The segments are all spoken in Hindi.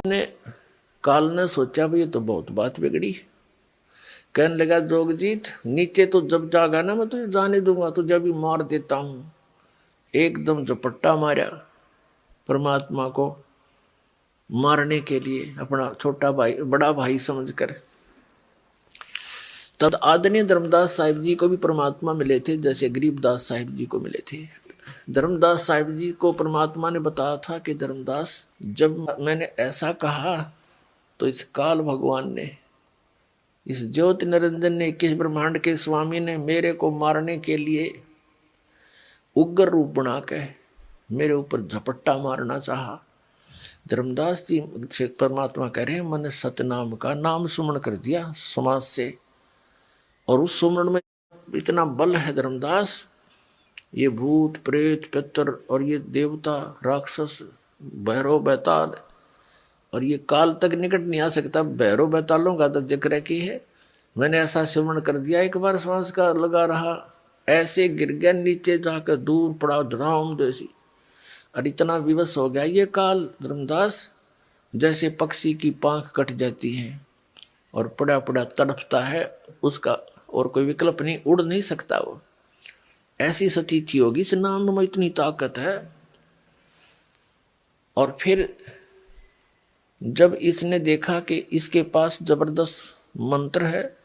ने काल ने सोचा भाई ये तो बहुत बात बिगड़ी। कहने लगा जोगजीत नीचे तो जब जागा ना मैं तुझे जाने दूंगा, तुझे भी मार देता हूं। एकदम झपट्टा मारा परमात्मा को मारने के लिए, अपना छोटा भाई बड़ा भाई समझकर। तब आदरणीय धर्मदास साहिब जी को भी परमात्मा मिले थे, जैसे गरीबदास साहिब जी को मिले थे। धर्मदास साहिब जी को परमात्मा ने बताया था कि धर्मदास जब मैंने ऐसा कहा तो इस काल भगवान ने, इस ज्योति निरंजन ने, 21 ब्रह्मांड के स्वामी ने मेरे को मारने के लिए उग्र रूप बना के मेरे ऊपर झपट्टा मारना चाहा। धर्मदास जी से परमात्मा कह रहे हैं मैंने सतनाम का नाम सुमरण कर दिया समाज से, और उस सुमरण में इतना बल है धर्मदास, ये भूत प्रेत पितर और ये देवता राक्षस भैरव बैताल और ये काल तक निकट नहीं आ सकता। भैरव बैतालों का तो जिक्र की है, मैंने ऐसा सिमरण कर दिया। एक बार सांस का लगा रहा, ऐसे गिर गया नीचे जाकर, दूर पड़ा धराम जैसी, और इतना विवश हो गया ये काल धर्मदास जैसे पक्षी की पांख कट जाती है और पड़ा पड़ा तड़पता है, उसका और कोई विकल्प नहीं, उड़ नहीं सकता वो। ऐसी स्थिति होगी, इस नाम में इतनी ताकत है। और फिर जब इसने देखा कि इसके पास जबरदस्त मंत्र है,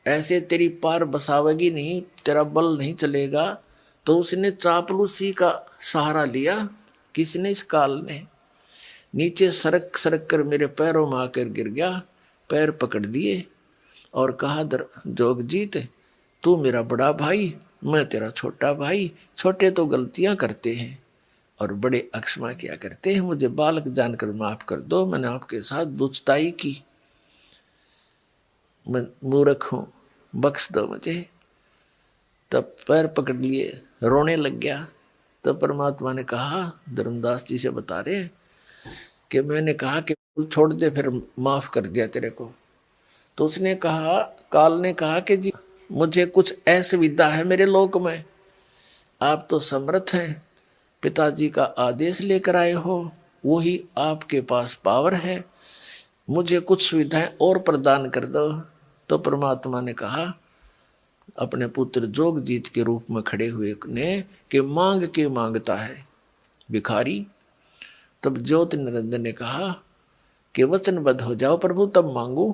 ऐसे तेरी पार बसावेगी नहीं, तेरा बल नहीं चलेगा, तो उसने चापलूसी का सहारा लिया। किसने? इस काल ने। नीचे सरक सरक कर मेरे पैरों में आकर गिर गया, पैर पकड़ दिए और कहा जोगजीत तू मेरा बड़ा भाई, मैं तेरा छोटा भाई, छोटे तो गलतियां करते हैं और बड़े अक्षमा किया करते हैं, मुझे बालक जानकर माफ कर दो, मैंने आपके साथ दुष्टाई की, मैं मूर्ख हूं, बख्श दो मुझे। तब पैर पकड़ लिए, रोने लग गया। तब परमात्मा ने कहा, धर्मदास जी से बता रहे कि मैंने कहा कि छोड़ दे, फिर माफ कर दिया तेरे को। तो उसने कहा, काल ने कहा कि जी मुझे कुछ असुविधा है मेरे लोक में, आप तो समर्थ हैं, पिताजी का आदेश लेकर आए हो, वही आपके पास पावर है, मुझे कुछ सुविधाएं और प्रदान कर दो। तो परमात्मा ने कहा अपने पुत्र जोगजीत के रूप में खड़े हुए ने कि मांग के मांगता है भिखारी। तब ज्योति निरंजन ने कहा कि वचनबद्ध हो जाओ प्रभु, तब मांगू।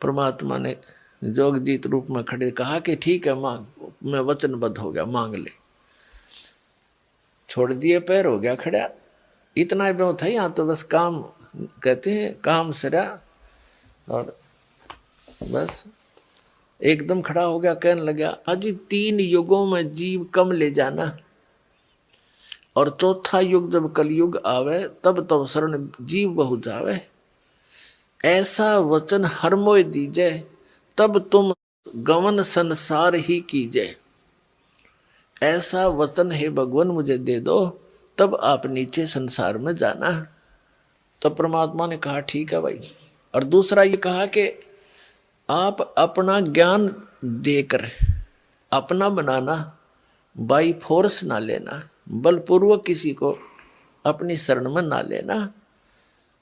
परमात्मा ने जोगजीत रूप में खड़े कहा कि ठीक है मांग, मैं वचनबद्ध हो गया, मांग ले। छोड़ दिए, पैर हो गया खड़ा। इतना भी था, यहाँ तो बस काम कहते हैं काम सरा, और बस एकदम खड़ा हो गया। कहने लगा अजी 3 युगों में जीव कम ले जाना, और चौथा युग जब कलयुग आवे तब तो शरण जीव बहु जावे। ऐसा वचन हर मोय दीजे, तब तुम गमन संसार ही कीजे। ऐसा वचन है भगवान मुझे दे दो, तब आप नीचे संसार में जाना। तो परमात्मा ने कहा ठीक है भाई। और दूसरा ये कहा कि आप अपना ज्ञान देकर अपना बनाना, बाई फोर्स ना लेना, बलपूर्वक किसी को अपनी शरण में ना लेना।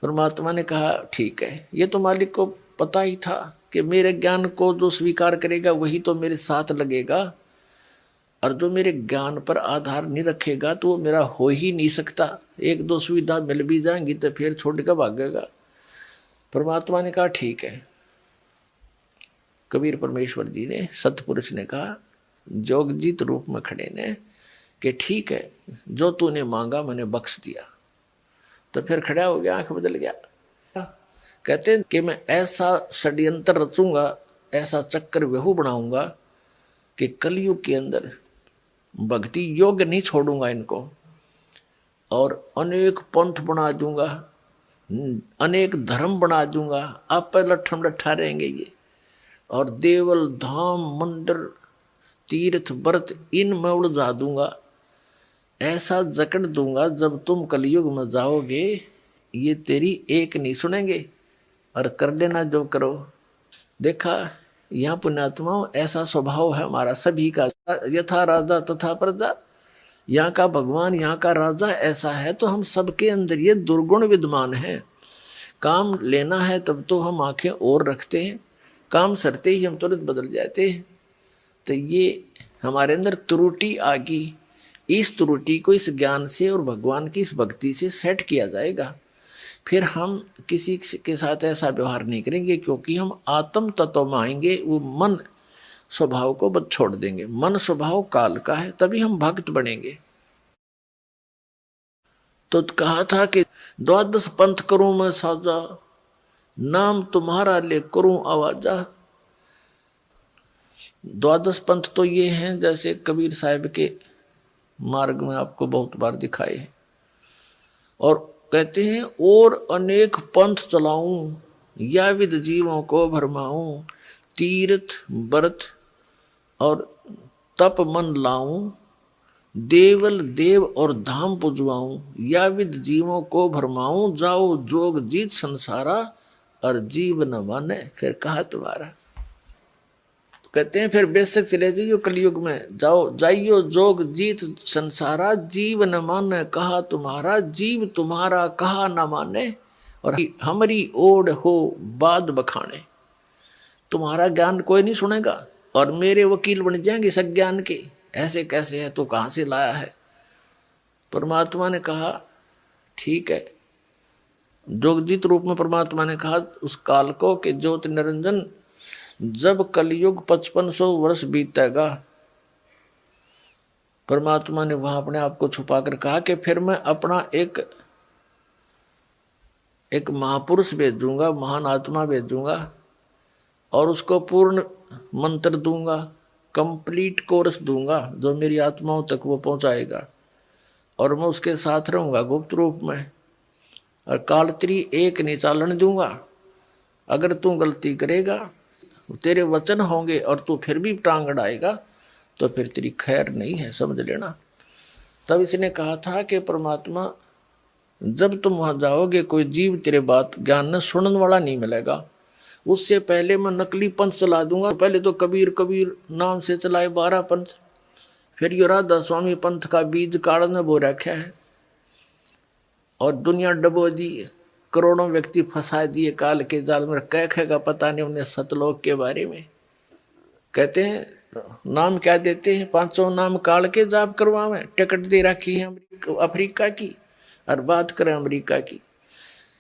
परमात्मा ने कहा ठीक है। ये तो मालिक को पता ही था कि मेरे ज्ञान को जो स्वीकार करेगा वही तो मेरे साथ लगेगा, और जो मेरे ज्ञान पर आधार नहीं रखेगा तो वो मेरा हो ही नहीं सकता। 1-2 सुविधा मिल भी जाएंगी तो फिर छोड़ कर भागेगा। परमात्मा ने कहा ठीक है। कबीर परमेश्वर जी ने, सतपुरुष ने कहा जोगजीत रूप में खड़े ने कि ठीक है, जो तूने मांगा मैंने बख्श दिया। तो फिर खड़ा हो गया, आंख बदल गया। कहते हैं कि मैं ऐसा षड्यंत्र रचूंगा, ऐसा चक्कर व्यहू बनाऊंगा कि कलयुग के अंदर भक्ति योग्य नहीं छोड़ूंगा इनको, और अनेक पंथ बना दूंगा, अनेक धर्म बना दूंगा। आप पर लट्ठम लट्ठा रहेंगे ये, और देवल धाम मंदिर तीर्थ व्रत इनमें उलझा दूंगा। ऐसा जकड़ दूंगा जब तुम कलयुग में जाओगे ये तेरी एक नहीं सुनेंगे, और कर लेना जो करो। देखा यहाँ पुण्यात्माओं, ऐसा स्वभाव है हमारा सभी का, यथा राजा तथा प्रजा। यहाँ का भगवान, यहाँ का राजा ऐसा है, तो हम सबके अंदर ये दुर्गुण विद्यमान है। काम लेना है तब तो हम आंखें और रखते हैं, काम सरते ही हम तुरंत बदल जाते हैं। तो ये हमारे अंदर त्रुटि आ गई। इस त्रुटि को इस ज्ञान से और भगवान की इस भक्ति से सेट किया जाएगा। फिर हम किसी के साथ ऐसा व्यवहार नहीं करेंगे, क्योंकि हम आत्म तत्व में आएंगे। वो मन स्वभाव को बद छोड़ देंगे। मन स्वभाव काल का है, तभी हम भक्त बनेंगे। तो कहा था कि द्वादश पंथ करूं मैं साजा, नाम तुम्हारा ले करूं आवाजा। द्वादश पंथ तो ये हैं जैसे कबीर साहब के मार्ग में आपको बहुत बार दिखाए हैं। और कहते हैं और अनेक पंथ चलाऊं, या विद जीवों को भरमाऊं, तीर्थ व्रत और तप मन लाऊं, देवल देव और धाम पुजवाऊं, या विद जीवों को भरमाऊं, जाओ जोग जीत संसारा और जीव न माने फिर कहा तुम्हारा। कहते हैं फिर बेशक चले जाइयो कलयुग में, जाओ जाइयो जोग जीत संसारा, जीव न माने कहा तुम्हारा, जीव तुम्हारा कहा न माने, और हमारी ओढ़ हो बाद बखाने। तुम्हारा ज्ञान कोई नहीं सुनेगा और मेरे वकील बन जाएंगे सज्ञान के, ऐसे कैसे है, तो कहां से लाया है। परमात्मा ने कहा ठीक है, जोगजीत रूप में परमात्मा ने कहा उस काल को कि ज्योत निरंजन, जब कलयुग 5500 वर्ष बीतेगा, परमात्मा ने वहां अपने आप को छुपाकर कहा कि फिर मैं अपना एक महापुरुष भेजूंगा, महान आत्मा भेजूंगा और उसको पूर्ण मंत्र दूंगा, कंप्लीट कोर्स दूंगा जो मेरी आत्माओं तक वो पहुंचाएगा, और मैं उसके साथ रहूंगा गुप्त रूप में, और कालत्री एक नहीं चालन दूंगा। अगर तू गलती करेगा, तेरे वचन होंगे और तू फिर भी टांग अड़ाएगा, तो फिर तेरी खैर नहीं है, समझ लेना। तब इसने कहा था कि परमात्मा जब तुम वहां जाओगे कोई जीव तेरे बात ज्ञान न सुनने वाला नहीं मिलेगा, उससे पहले मैं नकली पंथ चला दूंगा। पहले तो कबीर कबीर नाम से चलाए 12 पंथ, फिर यो राधा स्वामी पंथ का बीज काढ़ने बो रखा है और दुनिया डबो दी, करोड़ों व्यक्ति फंसा दिए काल के जाल में। कह का पता नहीं उन्हें सतलोक के बारे में। कहते हैं नाम क्या देते हैं, 500 नाम काल के जाप करवावे, टिकट दे रखी है अफ्रीका की, और बात करें अमेरिका की,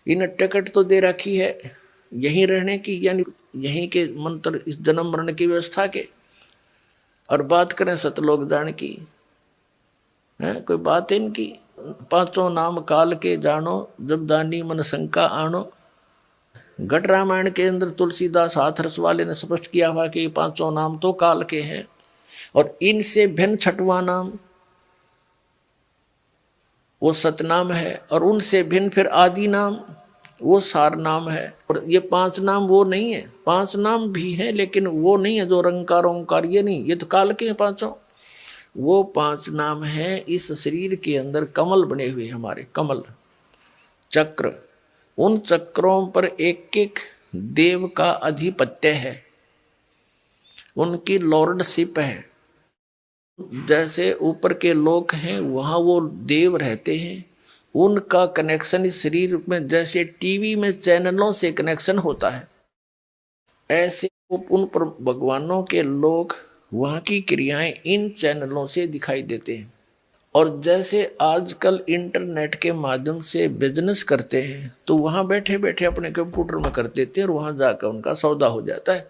इन टिकट तो दे रखी है यहीं रहने की, यानी यहीं के मंत्र इस जन्म मरण की व्यवस्था के, और बात करें सतलोक जान की है कोई बात है इनकी। 500 नाम काल के जानो, जब दानी मन शंका आनो। घट रामायण के अंदर तुलसीदास हाथरस वाले ने स्पष्ट किया हुआ कि 500 नाम तो काल के हैं, और इनसे भिन्न छठवां नाम वो सतनाम है, और उनसे भिन्न फिर आदि नाम वो सार नाम है। और ये 5 नाम वो नहीं है, 5 नाम भी हैं लेकिन वो नहीं है जो रंकार ओंकार, ये नहीं, ये तो काल के हैं 500। वो 5 नाम हैं इस शरीर के अंदर कमल बने हुए, हमारे कमल चक्र, उन चक्रों पर एक एक देव का अधिपत्य है, उनकी लॉर्डशिप है। जैसे ऊपर के लोक हैं वहां वो देव रहते हैं, उनका कनेक्शन इस शरीर में जैसे टीवी में चैनलों से कनेक्शन होता है, ऐसे उन पर भगवानों के लोग वहां की क्रियाएं इन चैनलों से दिखाई देते हैं। और जैसे आजकल इंटरनेट के माध्यम से बिजनेस करते हैं, तो वहां बैठे बैठे अपने कंप्यूटर में कर देते हैं और वहां जाकर उनका सौदा हो जाता है।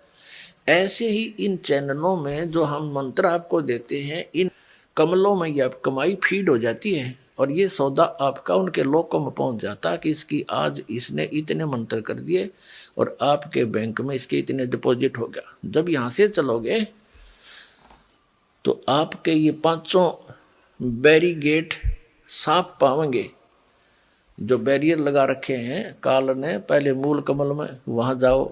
ऐसे ही इन चैनलों में जो हम मंत्र आपको देते हैं, इन कमलों में ये कमाई फीड हो जाती है, और ये सौदा आपका उनके लोकों में पहुंच जाता है कि इसकी आज इसने इतने मंत्र कर दिए और आपके बैंक में इसके इतने डिपॉजिट हो गया। जब यहाँ से चलोगे तो आपके ये 500 बैरीगेट साफ पाएंगे, जो बैरियर लगा रखे हैं काल ने पहले मूल कमल में, वहां जाओ,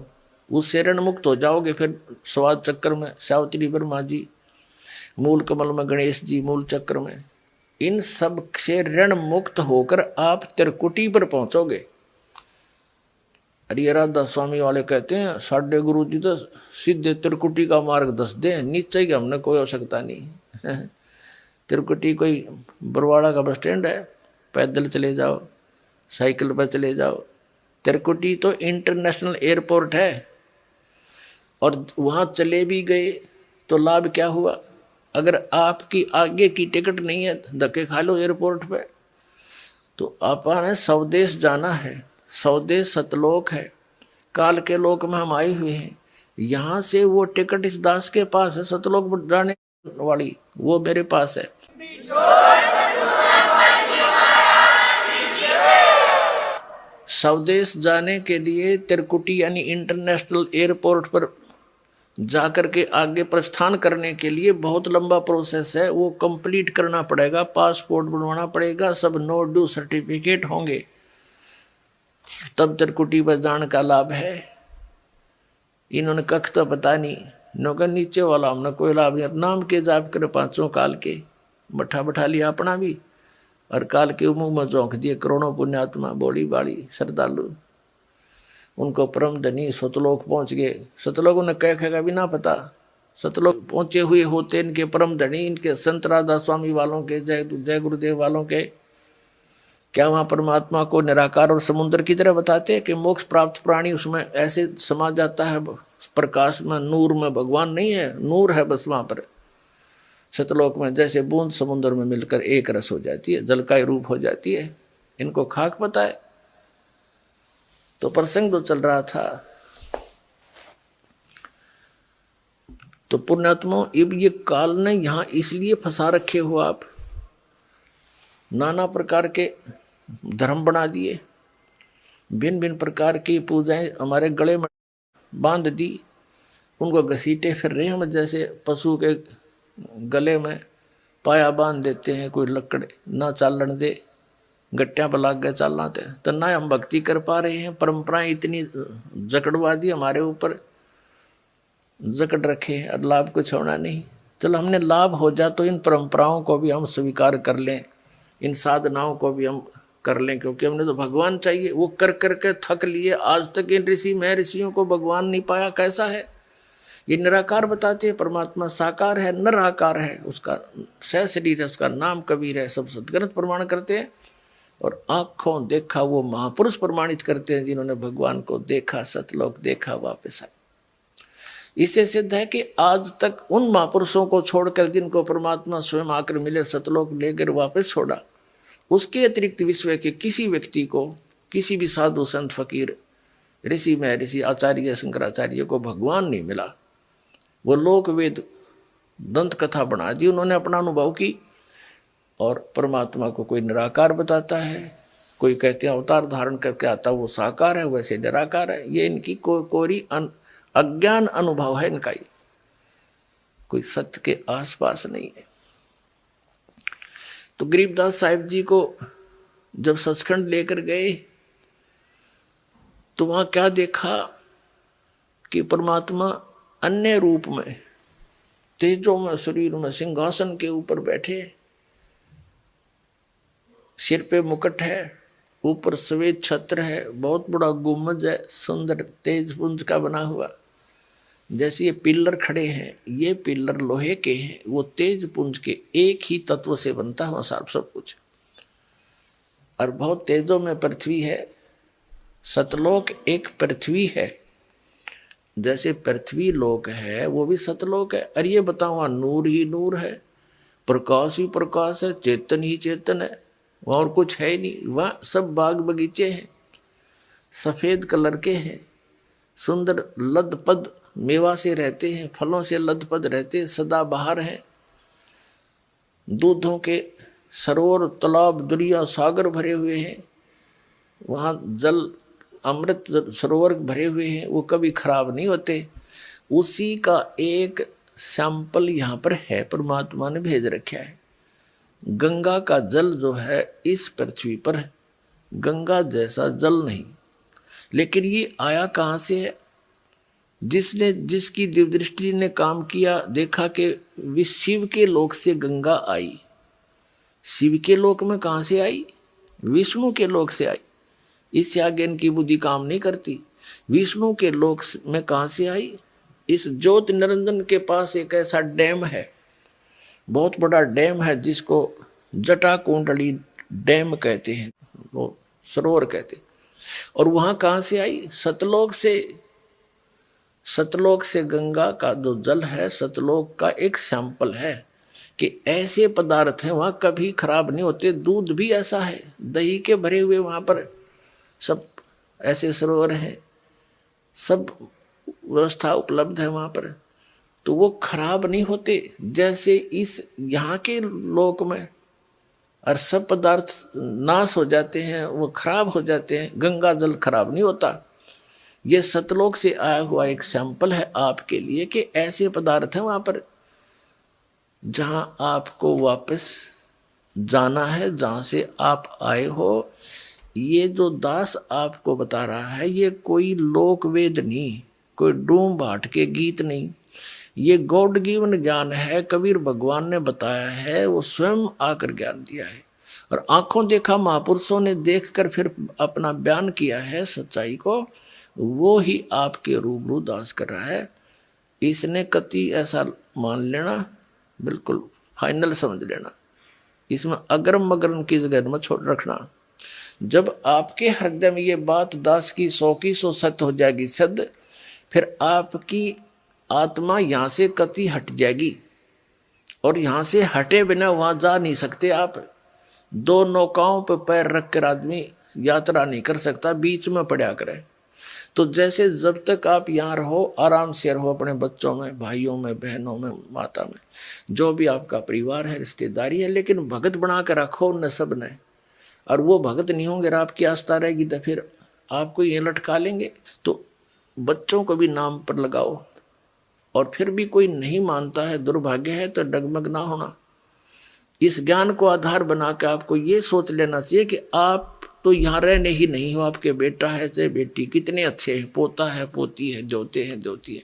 उससे ऋण मुक्त हो जाओगे। फिर स्वाद चक्र में सावित्री ब्रह्मा जी, मूल कमल में गणेश जी, मूल चक्र में, इन सब से ऋण मुक्त होकर आप त्रिकुटी पर पहुंचोगे। अरे राधा स्वामी वाले कहते हैं साढ़े गुरु जी तो सीधे त्रिकुटी का मार्ग दस दे, नीचे की हमने कोई आवश्यकता नहीं। त्रिकुटी कोई बरवाड़ा का बस स्टैंड है, पैदल चले जाओ, साइकिल पर चले जाओ, तिरकुटी तो इंटरनेशनल एयरपोर्ट है, और वहां चले भी गए तो लाभ क्या हुआ? अगर आपकी आगे की टिकट नहीं है, धक्के खा लो एयरपोर्ट पे। तो आपने स्वदेश जाना है, स्वदेश सतलोक है, काल के लोक में हम आए हुए हैं। यहां से वो टिकट इस दास के पास है, सतलोक जाने वाली, वो मेरे पास है। स्वदेश जाने के लिए तिरकुटी यानी इंटरनेशनल एयरपोर्ट पर जाकर के आगे प्रस्थान करने के लिए बहुत लंबा प्रोसेस है, वो कंप्लीट करना पड़ेगा, पासपोर्ट बनवाना पड़ेगा, सब नो ड्यू सर्टिफिकेट होंगे, तब तिरकुटी पर जाने का लाभ है। इन्होंने कख तो पता नहीं, नौकर नीचे वाला हमने कोई लाभ नहीं, नाम के जाप कर पांचों काल के, मठा बैठा लिया अपना भी, और काल के मुंह में झोंक दिए करोड़ों पुण्यात्मा, बोली बाली श्रद्धालु, उनको परम धनी सतलोक पहुंच गए। सतलोक उन्हें कह भी ना पता, सतलोक पहुंचे हुए होते इनके परम धनी, इनके संत राधा स्वामी वालों के, जय गुरुदेव वालों के। क्या वहां परमात्मा को निराकार और समुद्र की तरह बताते हैं कि मोक्ष प्राप्त प्राणी उसमें ऐसे समा जाता है प्रकाश में, नूर में? भगवान नहीं है, नूर है बस वहां पर सतलोक में, जैसे बूंद समुद्र में मिलकर एक रस हो जाती है, जल का रूप हो जाती है। इनको खाक पता है। तो प्रसंग तो चल रहा था, तो पुण्यात्मा अब ये काल ने यहां इसलिए फंसा रखे हो आप, नाना प्रकार के धर्म बना दिए, भिन्न भिन्न प्रकार की पूजाएं हमारे गले में बांध दी, उनको घसीटे फिर रहे हम, जैसे पशु के गले में पाया बांध देते हैं, कोई लकड़ ना चालन दे, गट्टियां पर लाग गए चालना थे, तो ना हम भक्ति कर पा रहे हैं। परंपराएं इतनी जकड़वा दी हमारे ऊपर, जकड़ रखे और लाभ कुछ होना नहीं। चलो हमने लाभ हो जा तो इन परंपराओं को भी हम स्वीकार कर लें, इन साधनाओं को भी हम कर लें, क्योंकि हमने तो भगवान चाहिए। वो कर करके थक लिए, आज तक इन ऋषि महर्षियों को भगवान नहीं पाया। कैसा है ये? निराकार बताते हैं, परमात्मा साकार है, निराकार है, उसका सह शरीर है, उसका नाम कबीर है, सब सदग्रंथ प्रमाण करते हैं। और आंखों देखा वो महापुरुष प्रमाणित करते हैं, जिन्होंने भगवान को देखा, सतलोक देखा, वापस आए। इससे सिद्ध है कि आज तक उन महापुरुषों को छोड़कर जिनको परमात्मा स्वयं आकर मिले, सतलोक लेकर वापस छोड़ा, उसके अतिरिक्त विश्व के किसी व्यक्ति को, किसी भी साधु संत फकीर ऋषि महर्षि आचार्य शंकराचार्य को भगवान नहीं मिला। वो लोक वेद दंत कथा बना दी उन्होंने, अपना अनुभव की, और परमात्मा को कोई निराकार बताता है, कोई कहते हैं अवतार धारण करके आता वो साकार है, वैसे निराकार है। ये इनकी कोरी अज्ञान अनुभव है इनका, कोई सत्य के आसपास नहीं है। तो गरीबदास साहिब जी को जब सचखंड लेकर गए तो वहां क्या देखा कि परमात्मा अन्य रूप में, तेजों में, शरीर में, सिंहासन के ऊपर बैठे, सिर पे मुकुट है, ऊपर सफेद छत्र है, बहुत बड़ा गुम्बद है, सुंदर तेज पुंज का बना हुआ। जैसे ये पिल्लर खड़े हैं, ये पिल्लर लोहे के हैं, वो तेज पुंज के एक ही तत्व से बनता है सब कुछ। और बहुत तेजों में पृथ्वी है, सतलोक एक पृथ्वी है, जैसे पृथ्वी लोक है वो भी सतलोक है। और ये बताओ नूर ही नूर है, प्रकाश ही प्रकाश है, चेतन ही चेतन है, और कुछ है नहीं। वहाँ सब बाग बगीचे हैं, सफेद कलर के हैं, सुंदर लदपद मेवा से रहते हैं, फलों से लदपद रहते हैं, सदा बाहर हैं, दूधों के सरोवर, तालाब, दरिया, सागर भरे हुए हैं, वहाँ जल अमृत सरोवर भरे हुए हैं, वो कभी खराब नहीं होते। उसी का एक सैंपल यहाँ पर है, परमात्मा ने भेज रखा है। गंगा का जल जो है इस पृथ्वी पर है, गंगा जैसा जल नहीं, लेकिन ये आया कहाँ से है? जिसने, जिसकी दिव्य दृष्टि ने काम किया, देखा कि वे शिव के लोक से गंगा आई। शिव के लोक में कहाँ से आई? विष्णु के लोक से आई। इससे आगे इनकी बुद्धि काम नहीं करती। विष्णु के लोक में कहाँ से आई? इस ज्योति निरंजन के पास एक ऐसा डैम है, बहुत बड़ा डैम है, जिसको जटा कुंडली डैम कहते हैं, वो सरोवर कहते हैं। और वहां कहां से आई? सतलोक से। सतलोक से गंगा का जो जल है सतलोक का एक सैंपल है कि ऐसे पदार्थ हैं वहां कभी खराब नहीं होते। दूध भी ऐसा है, दही के भरे हुए वहां पर सब ऐसे सरोवर हैं, सब व्यवस्था उपलब्ध है वहां पर, तो वो खराब नहीं होते जैसे इस यहाँ के लोक में। और सब पदार्थ नाश हो जाते हैं, वो खराब हो जाते हैं। गंगा जल खराब नहीं होता। ये सतलोक से आया हुआ एक सैंपल है आपके लिए कि ऐसे पदार्थ हैं वहां पर जहां आपको वापस जाना है, जहां से आप आए हो। ये जो दास आपको बता रहा है ये कोई लोक वेद नहीं, कोई डूम भाट के गीत नहीं, ये गॉड गिवन ज्ञान है। कबीर भगवान ने बताया है, वो स्वयं आकर ज्ञान दिया है और आंखों देखा महापुरुषों ने देखकर फिर अपना बयान किया है सच्चाई को। वो ही आपके रूबरू दास कर रहा है। इसने कति ऐसा मान लेना, बिल्कुल फाइनल समझ लेना, इसमें अगरम मगरम की जगह में छोड़ रखना। जब आपके हृदय में ये बात दास की 100 सत्य हो जाएगी सद, फिर आपकी आत्मा यहां से कति हट जाएगी और यहां से हटे बिना वहां जा नहीं सकते आप। 2 नौकाओं पर पैर रख कर आदमी यात्रा नहीं कर सकता, बीच में पड़ा करे। तो जैसे जब तक आप यहाँ रहो, आराम से रहो अपने बच्चों में, भाइयों में, बहनों में, माता में, जो भी आपका परिवार है, रिश्तेदारी है, लेकिन भगत बना कर रखो उन सब ने। और वो भगत नहीं होंगे, आपकी आस्था रहेगी तो फिर आपको ये लटका लेंगे। तो बच्चों को भी नाम पर लगाओ। और फिर भी कोई नहीं मानता है, दुर्भाग्य है, तो डगमग ना होना। इस ज्ञान को आधार बना के आपको ये सोच लेना चाहिए कि आप तो यहाँ रहने ही नहीं हो, आपके बेटा है चाहे बेटी, कितने अच्छे हैं, पोता है, पोती है, जोते हैं, जोती है,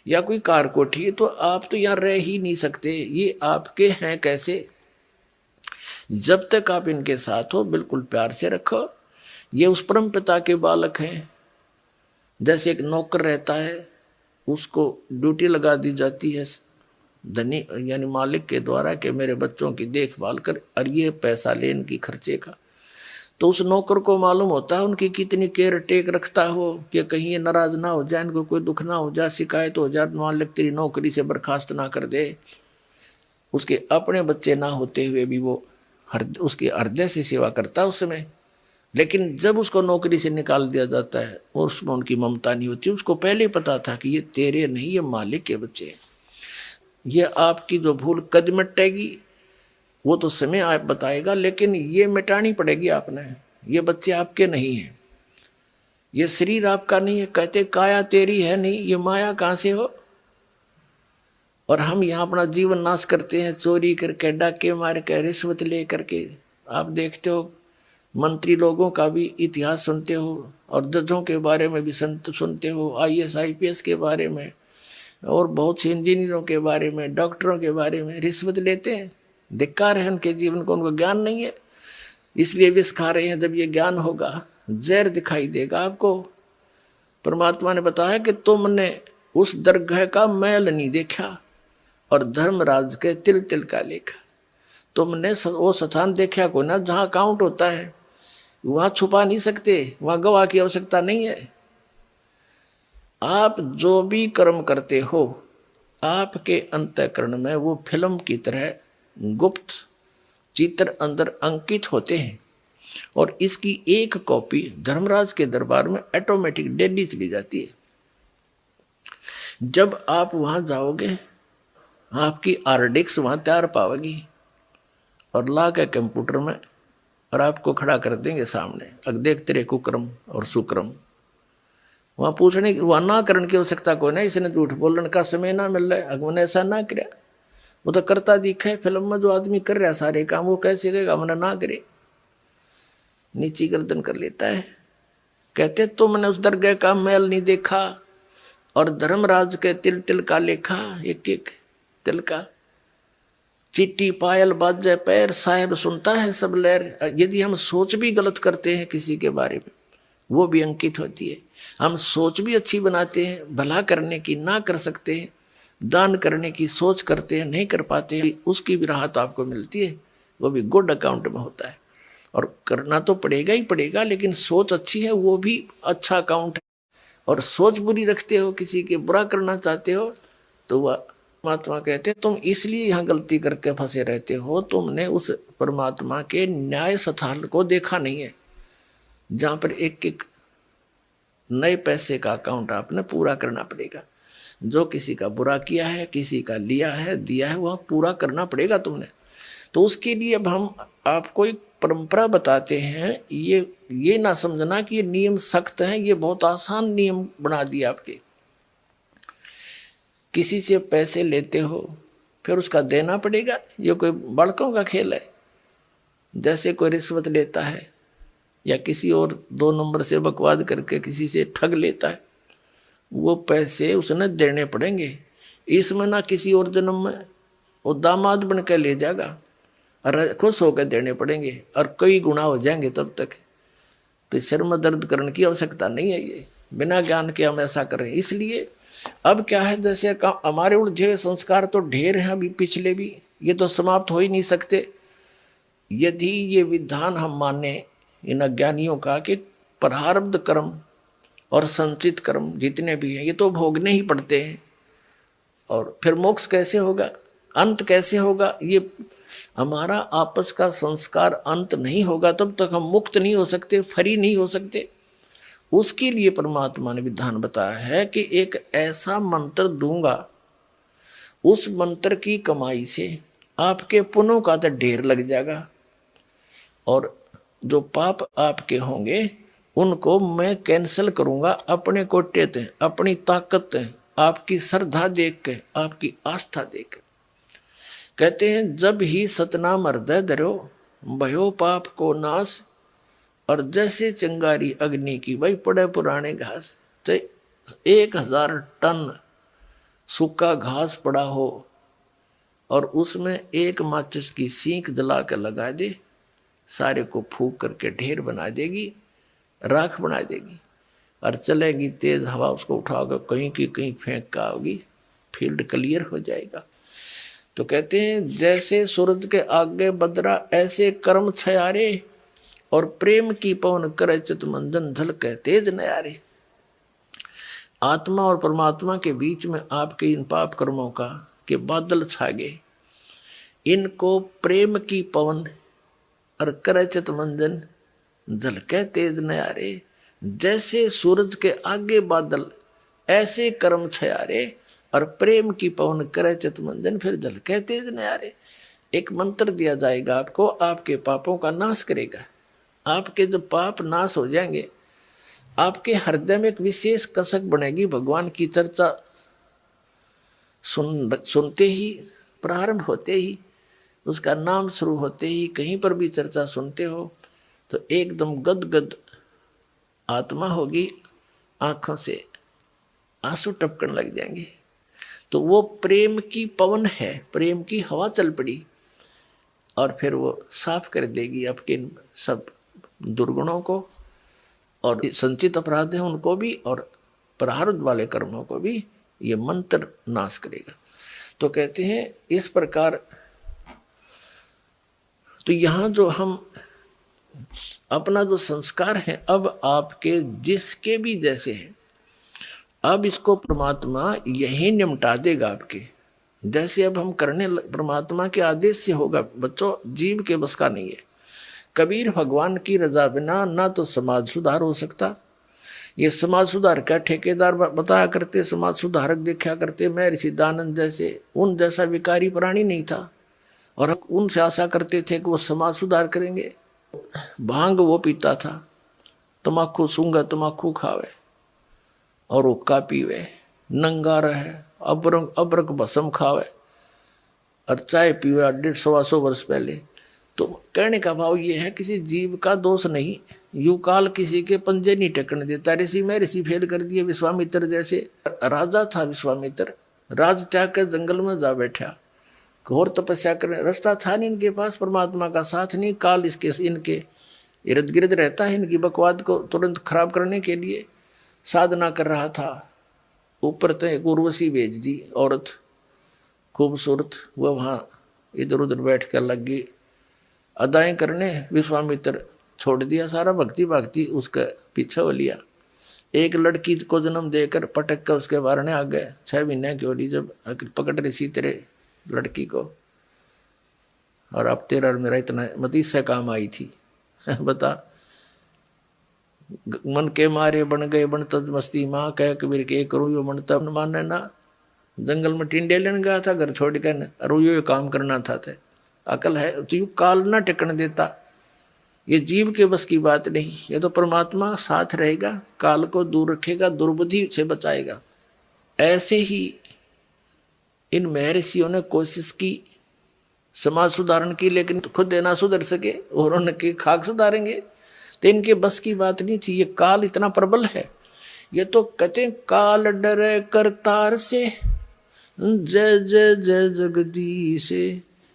या कोई कार कोठी है, तो आप तो यहाँ रह ही नहीं सकते। ये आपके हैं कैसे? जब तक आप इनके साथ हो बिल्कुल प्यार से रखो। ये उस परम पिता के बालक हैं। जैसे एक नौकर रहता है, उसको ड्यूटी लगा दी जाती है धनी यानी मालिक के द्वारा कि मेरे बच्चों की देखभाल कर, और ये पैसा ले इनकी खर्चे का। तो उस नौकर को मालूम होता है उनकी कितनी केयर टेक रखता हो कि कहीं ये नाराज ना हो जाए, इनको कोई दुख ना हो जाए, शिकायत हो जाए, मालिक तेरी नौकरी से बर्खास्त ना कर दे। उसके अपने बच्चे ना होते हुए भी वो उसके हृदय से सेवा करता है उस समय। लेकिन जब उसको नौकरी से निकाल दिया जाता है और उसमें उनकी ममता नहीं होती, उसको पहले ही पता था कि ये तेरे नहीं, ये मालिक के बच्चे हैं। ये आपकी जो भूल कद मिटेगी वो तो समय आप बताएगा, लेकिन ये मिटानी पड़ेगी आपने। ये बच्चे आपके नहीं हैं, ये शरीर आपका नहीं है। कहते काया तेरी है नहीं, ये माया कहाँ से हो? और हम यहाँ अपना जीवन नाश करते हैं, चोरी करके, डाके मार के, रिश्वत ले करके। आप देखते हो मंत्री लोगों का भी इतिहास सुनते हो, और जजों के बारे में भी सुनते हो, IAS IPS के बारे में, और बहुत से इंजीनियरों के बारे में, डॉक्टरों के बारे में रिश्वत लेते हैं। धिक्कार है उनके जीवन को, उनको ज्ञान नहीं है, इसलिए विष खा रहे हैं। जब ये ज्ञान होगा जहर दिखाई देगा आपको। परमात्मा ने बताया कि तुमने उस दरगाह का मैल नहीं देखा और धर्मराज के तिल तिल का लेखा। तुमने वो स्थान देखा को ना जहां काउंट होता है, वहां छुपा नहीं सकते, वहां गवाह की आवश्यकता नहीं है। आप जो भी कर्म करते हो, आपके अंतःकरण में वो फिल्म की तरह गुप्त चित्र अंदर अंकित होते हैं, और इसकी एक कॉपी धर्मराज के दरबार में ऑटोमेटिक डेली चली जाती है। जब आप वहां जाओगे, आपकी आरडिक्स वहां तैयार पाओगी और ला के कंप्यूटर में, और आपको खड़ा कर देंगे सामने, अब देख तेरे कुक्रम और सुक्रम। वहां पूछने की, वहां ना करने की आवश्यकता कोई नहीं। इसने झूठ बोलने का समय ना मिल रहा है, अगमने ऐसा ना करे, वो तो करता दिखा है। फिल्म में जो आदमी कर रहा है सारे काम, वो कैसे करेगा? हमने ना करे, नीची गर्दन कर लेता है। कहते तुमने उस दरगाह का मैल नहीं देखा और धर्मराज के तिल तिल का लेखा, एक एक तिल का। चिट्टी पायल बाजे पैर, साहेब सुनता है सब लहर। यदि हम सोच भी गलत करते हैं किसी के बारे में, वो भी अंकित होती है। हम सोच भी अच्छी बनाते हैं, भला करने की ना कर सकते हैं, दान करने की सोच करते हैं, नहीं कर पाते हैं, उसकी भी राहत आपको मिलती है, वो भी गुड अकाउंट में होता है। और करना तो पड़ेगा ही पड़ेगा, लेकिन सोच अच्छी है वो भी अच्छा अकाउंट है। और सोच बुरी रखते हो, किसी के बुरा करना चाहते हो, तो वह परमात्मा कहते हैं तुम इसलिए यहाँ गलती करके फंसे रहते हो, तुमने उस परमात्मा के न्याय स्थल को देखा नहीं है, जहां पर एक एक नए पैसे का अकाउंट आपने पूरा करना पड़ेगा। जो किसी का बुरा किया है, किसी का लिया है, दिया है, वह पूरा करना पड़ेगा तुमने। तो उसके लिए अब हम आपको एक परंपरा बताते हैं। ये ना समझना कि ये नियम सख्त हैं, ये बहुत आसान नियम बना दिए आपके। किसी से पैसे लेते हो फिर उसका देना पड़ेगा, ये कोई बालकों का खेल है। जैसे कोई रिश्वत लेता है या किसी और 2 नंबर से बकवाद करके किसी से ठग लेता है, वो पैसे उसने देने पड़ेंगे। इसमें ना किसी और जन्म में वो दामाद बन के ले जाएगा और खुश होकर देने पड़ेंगे और कई गुना हो जाएंगे तब तक। तो सिर में दर्द करने की आवश्यकता नहीं है, ये बिना ज्ञान के हम ऐसा करें। इसलिए अब क्या है, जैसे हमारे उलझे संस्कार तो ढेर हैं अभी पिछले भी, ये तो समाप्त हो ही नहीं सकते। यदि ये विधान हम माने इन अज्ञानियों का कि प्रारब्ध कर्म और संचित कर्म जितने भी हैं ये तो भोगने ही पड़ते हैं, और फिर मोक्ष कैसे होगा, अंत कैसे होगा, ये हमारा आपस का संस्कार अंत नहीं होगा तब तक हम मुक्त नहीं हो सकते, फ्री नहीं हो सकते। उसके लिए परमात्मा ने विधान बताया है कि एक ऐसा मंत्र दूंगा, उस मंत्र की कमाई से आपके पुण्यों का तो ढेर लग जाएगा, और जो पाप आपके होंगे उनको मैं कैंसिल करूंगा अपने कोटे ते, अपनी ताकत ते, आपकी श्रद्धा देख के, आपकी आस्था देख के। कहते हैं जब ही सतनाम हृदय धरो भयो पाप को नाश, और जैसे चिंगारी अग्नि की भाई पड़े पुराने घास। तो 1000 टन सूखा घास पड़ा हो और उसमें एक माचिस की सीख जला कर लगा दे, सारे को फूक करके ढेर बना देगी, राख बना देगी, और चलेगी तेज हवा उसको उठाकर कहीं की कहीं फेंक का होगी, फील्ड क्लियर हो जाएगा। तो कहते हैं जैसे सूरज के आगे बदरा ऐसे कर्म छयारे, और प्रेम की पवन करे चित मंजन झलके तेज नयारे। आत्मा और परमात्मा के बीच में आपके इन पाप कर्मों का के बादल छा गए, इनको प्रेम की पवन और करे चित मंजन झलके तेज नयारे। जैसे सूरज के आगे बादल ऐसे कर्म छयारे, और प्रेम की पवन करे चित मंजन फिर झलके तेज नयारे। एक मंत्र दिया जाएगा आपको, आपके पापों का नाश करेगा। आपके जब पाप नाश हो जाएंगे, आपके हृदय में एक विशेष कसक बनेगी। भगवान की चर्चा सुनते ही, प्रारंभ होते ही, उसका नाम शुरू होते ही, कहीं पर भी चर्चा सुनते हो तो एकदम गदगद आत्मा होगी, आंखों से आंसू टपकने लग जाएंगे। तो वो प्रेम की पवन है, प्रेम की हवा चल पड़ी, और फिर वो साफ कर देगी आपके सब दुर्गुणों को, और संचित अपराध है उनको भी, और प्रारब्ध वाले कर्मों को भी ये मंत्र नाश करेगा। तो कहते हैं इस प्रकार। तो यहाँ जो हम अपना जो संस्कार है, अब आपके जिसके भी जैसे हैं, अब इसको परमात्मा यही निमटा देगा आपके। जैसे अब हम करने परमात्मा के आदेश से होगा बच्चों, जीव के बस का नहीं है। कबीर भगवान की रजा बिना ना तो समाज सुधार हो सकता। ये समाज सुधार का ठेकेदार बताया करते, समाज सुधारक देखा करते, मैं ऋषि दानंद जैसे, उन जैसा विकारी प्राणी नहीं था, और हम उनसे आशा करते थे कि वो समाज सुधार करेंगे। भांग वो पीता था, तम्बाकू सूंगा तम्बाकू खावे और हुक्का पीवे, नंगा रहे, अबरक भस्म खावे और चाय पीवे 150 वर्ष पहले। तो कहने का भाव ये है, किसी जीव का दोष नहीं, यू काल किसी के पंजे नहीं टेकने देता। ऋषि में ऋषि फेल कर दिए। विश्वामित्र जैसे राजा था, विश्वामित्र राज त्याग कर जंगल में जा बैठा, घोर तपस्या करने, रास्ता था नहीं इनके पास, परमात्मा का साथ नहीं, काल इसके इनके इर्द गिर्द रहता है, इनकी बकवाद को तुरंत खराब करने के लिए साधना कर रहा था। ऊपर तो एक उर्वशी भेज दी औरत खूबसूरत, वह वहाँ इधर उधर बैठ कर लग गई अदाएं करने विश्वामित्र छोड़ दिया सारा, भक्ति भक्ति उसका पीछे हो लिया। एक लड़की को जन्म देकर पटक कर उसके बारने आ गए। 6 महीने की हो रही जब पकड़ रही सी तेरे लड़की को, और अब तेरा और मेरा इतना मत इससे काम आई थी। बता, मन के मारे बन गए बनता मस्ती माँ, कह कबीर के करूँ यो बनता माने ना। जंगल में टिंडे लेने गया था घर छोड़ कर, और यो काम करना था। अकल है तो यू काल ना टिकन देता। ये जीव के बस की बात नहीं, ये तो परमात्मा साथ रहेगा, काल को दूर रखेगा, दुर्बुद्धि से बचाएगा। ऐसे ही इन महर्षियों ने कोशिश की समाज सुधारण की, लेकिन खुद ना सुधर सके और उनके खाक सुधारेंगे तो इनके बस की बात नहीं थी। ये काल इतना प्रबल है। ये तो कहते हैं काल डरे करतार से, जय जय जय जगदीश,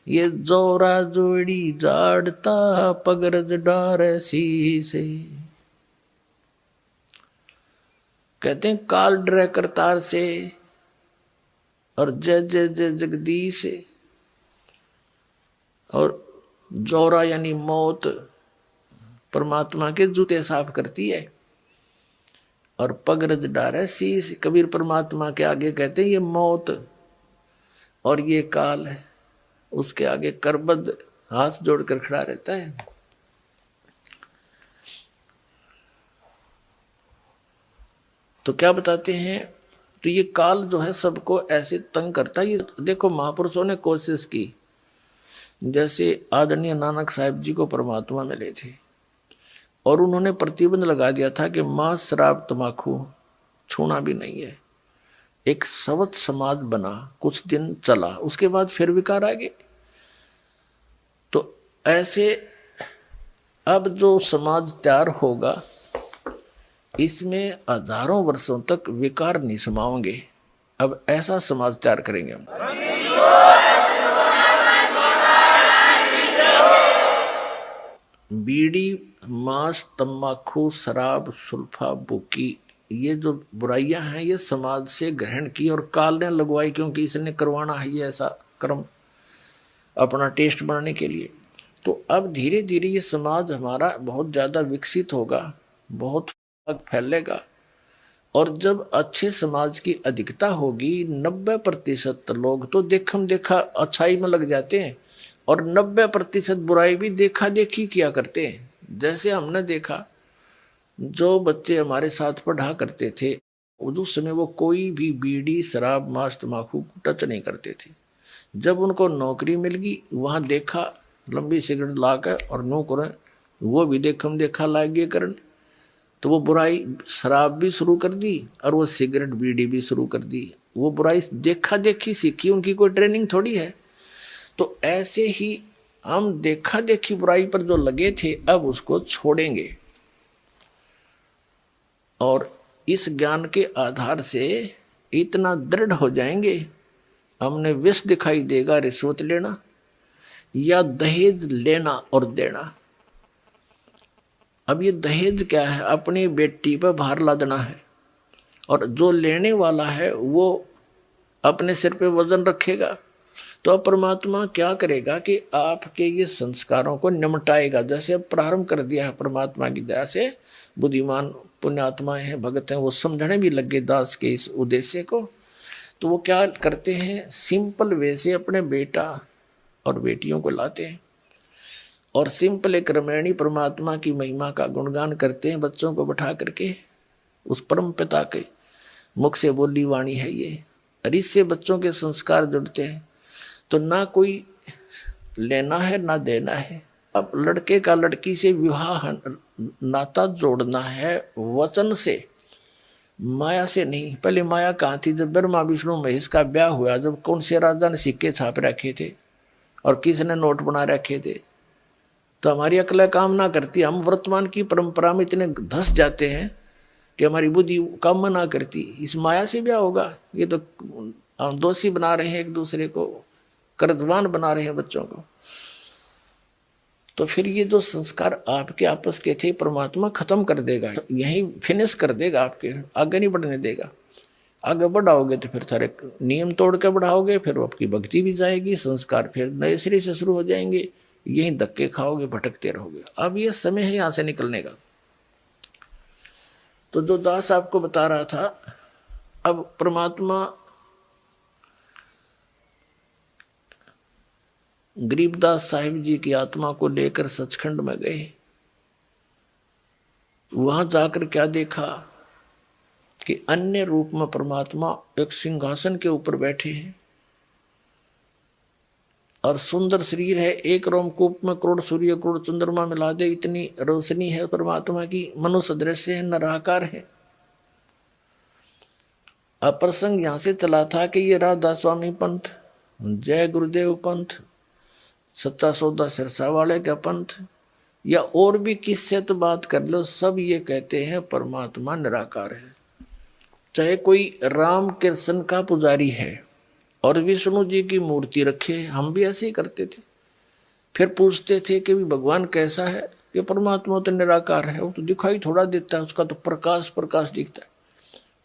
ये जोरा जोड़ी जाड़ता पगरज डार शीसे। कहते हैं काल डरे करतार से और जय जय जय जगदीश, और जोरा यानी मौत परमात्मा के जूते साफ करती है, और पगरज डारे शीश कबीर परमात्मा के आगे कहते हैं ये मौत और ये काल है, उसके आगे करबद्ध हाथ जोड़कर खड़ा रहता है। तो क्या बताते हैं, तो ये काल जो है सबको ऐसे तंग करता है। ये देखो महापुरुषों ने कोशिश की, जैसे आदरणीय नानक साहिब जी को परमात्मा मिले थे और उन्होंने प्रतिबंध लगा दिया था कि मांस शराब तमाकू छूना भी नहीं है। एक सवत समाज बना, कुछ दिन चला, उसके बाद फिर विकार आ गए। तो ऐसे अब जो समाज तैयार होगा इसमें हजारों वर्षों तक विकार नहीं समाओगे। अब ऐसा समाज तैयार करेंगे हम। बीड़ी, मांस, तम्बाकू, शराब, सुल्फा, बुकी, ये जो बुराइयां हैं ये समाज से ग्रहण की और काल ने लगवाई, क्योंकि इसने करवाना है ये ऐसा कर्म अपना टेस्ट बनाने के लिए। तो अब धीरे धीरे ये समाज हमारा बहुत ज़्यादा विकसित होगा, बहुत फैलेगा। और जब अच्छे समाज की अधिकता होगी, 90% लोग तो देखम देखा अच्छाई में लग जाते हैं और 90% बुराई भी देखा देखी किया करते हैं। जैसे हमने देखा, जो बच्चे हमारे साथ पढ़ा करते थे उस समय वो कोई भी बीड़ी, शराब, मांस, तम्बाकू टच नहीं करते थे। जब उनको नौकरी मिल गई, वहाँ देखा लंबी सिगरेट ला कर और नो करें, वो भी देखम देखा लागे करन, तो वो बुराई शराब भी शुरू कर दी और वो सिगरेट बीड़ी भी शुरू कर दी। वो बुराई देखा देखी सीखी, उनकी कोई ट्रेनिंग थोड़ी है। तो ऐसे ही हम देखा देखी बुराई पर जो लगे थे अब उसको छोड़ेंगे, और इस ज्ञान के आधार से इतना दृढ़ हो जाएंगे, हमने विष दिखाई देगा रिश्वत लेना या दहेज लेना और देना। अब ये दहेज क्या है, अपनी बेटी पर भार लादना है, और जो लेने वाला है वो अपने सिर पे वजन रखेगा। तो अब परमात्मा क्या करेगा कि आपके ये संस्कारों को निमटाएगा। जैसे अब प्रारंभ कर दिया है परमात्मा की दया से, बुद्धिमान पुण्यात्माएं हैं, भगत हैं, वो समझने भी लगे दास के इस उद्देश्य को। तो वो क्या करते हैं, सिंपल वे से अपने बेटा और बेटियों को लाते हैं और सिंपल एक रामायणी परमात्मा की महिमा का गुणगान करते हैं, बच्चों को बैठा करके। उस परम पिता के मुख से बोली वाणी है ये, और इससे बच्चों के संस्कार जुड़ते हैं। तो ना कोई लेना है ना देना है। अब लड़के का लड़की से विवाह नाता जोड़ना है वचन से, माया से नहीं। पहले माया कहाँ थी, जब ब्रह्मा विष्णु महेश का ब्याह हुआ, जब कौन से राजा ने सिक्के छाप रखे थे और किसने नोट बना रखे थे। तो हमारी अकल काम ना करती, हम वर्तमान की परंपरा में इतने धस जाते हैं कि हमारी बुद्धि काम ना करती। इस माया से ब्याह होगा, ये तो हम दोषी बना रहे हैं, एक दूसरे को कर्जवान बना रहे हैं बच्चों को। तो फिर ये जो संस्कार आपके आपस के थे परमात्मा खत्म कर देगा, यहीं फिनिश कर देगा, आपके आगे नहीं बढ़ने देगा। आगे बढ़ाओगे तो फिर सारे नियम तोड़ के बढ़ाओगे, फिर आपकी भक्ति भी जाएगी, संस्कार फिर नए सिरे से शुरू हो जाएंगे। यही धक्के खाओगे, भटकते रहोगे। अब ये समय है यहां से निकलने का। तो जो दास आपको बता रहा था, अब परमात्मा गरीबदास साहिब जी की आत्मा को लेकर सचखंड में गए। वहां जाकर क्या देखा कि अन्य रूप में परमात्मा एक सिंहासन के ऊपर बैठे हैं और सुंदर शरीर है। एक रोमकूप में करोड़ सूर्य करोड़ चंद्रमा मिला दे इतनी रोशनी है परमात्मा की, मनुष्य दृश्य है, निराकार है। अब प्रसंग यहां से चला था कि ये राधा स्वामी पंथ, जय गुरुदेव पंथ, सच्चा सौदा सिरसा वाले का पंथ, या और भी किससे तो बात कर लो, सब ये कहते हैं परमात्मा निराकार है। चाहे कोई राम कृष्ण का पुजारी है और विष्णु जी की मूर्ति रखे, हम भी ऐसे ही करते थे। फिर पूछते थे कि भगवान कैसा है, कि परमात्मा तो निराकार है, वो तो दिखाई थोड़ा देता है, उसका तो प्रकाश प्रकाश दिखता है।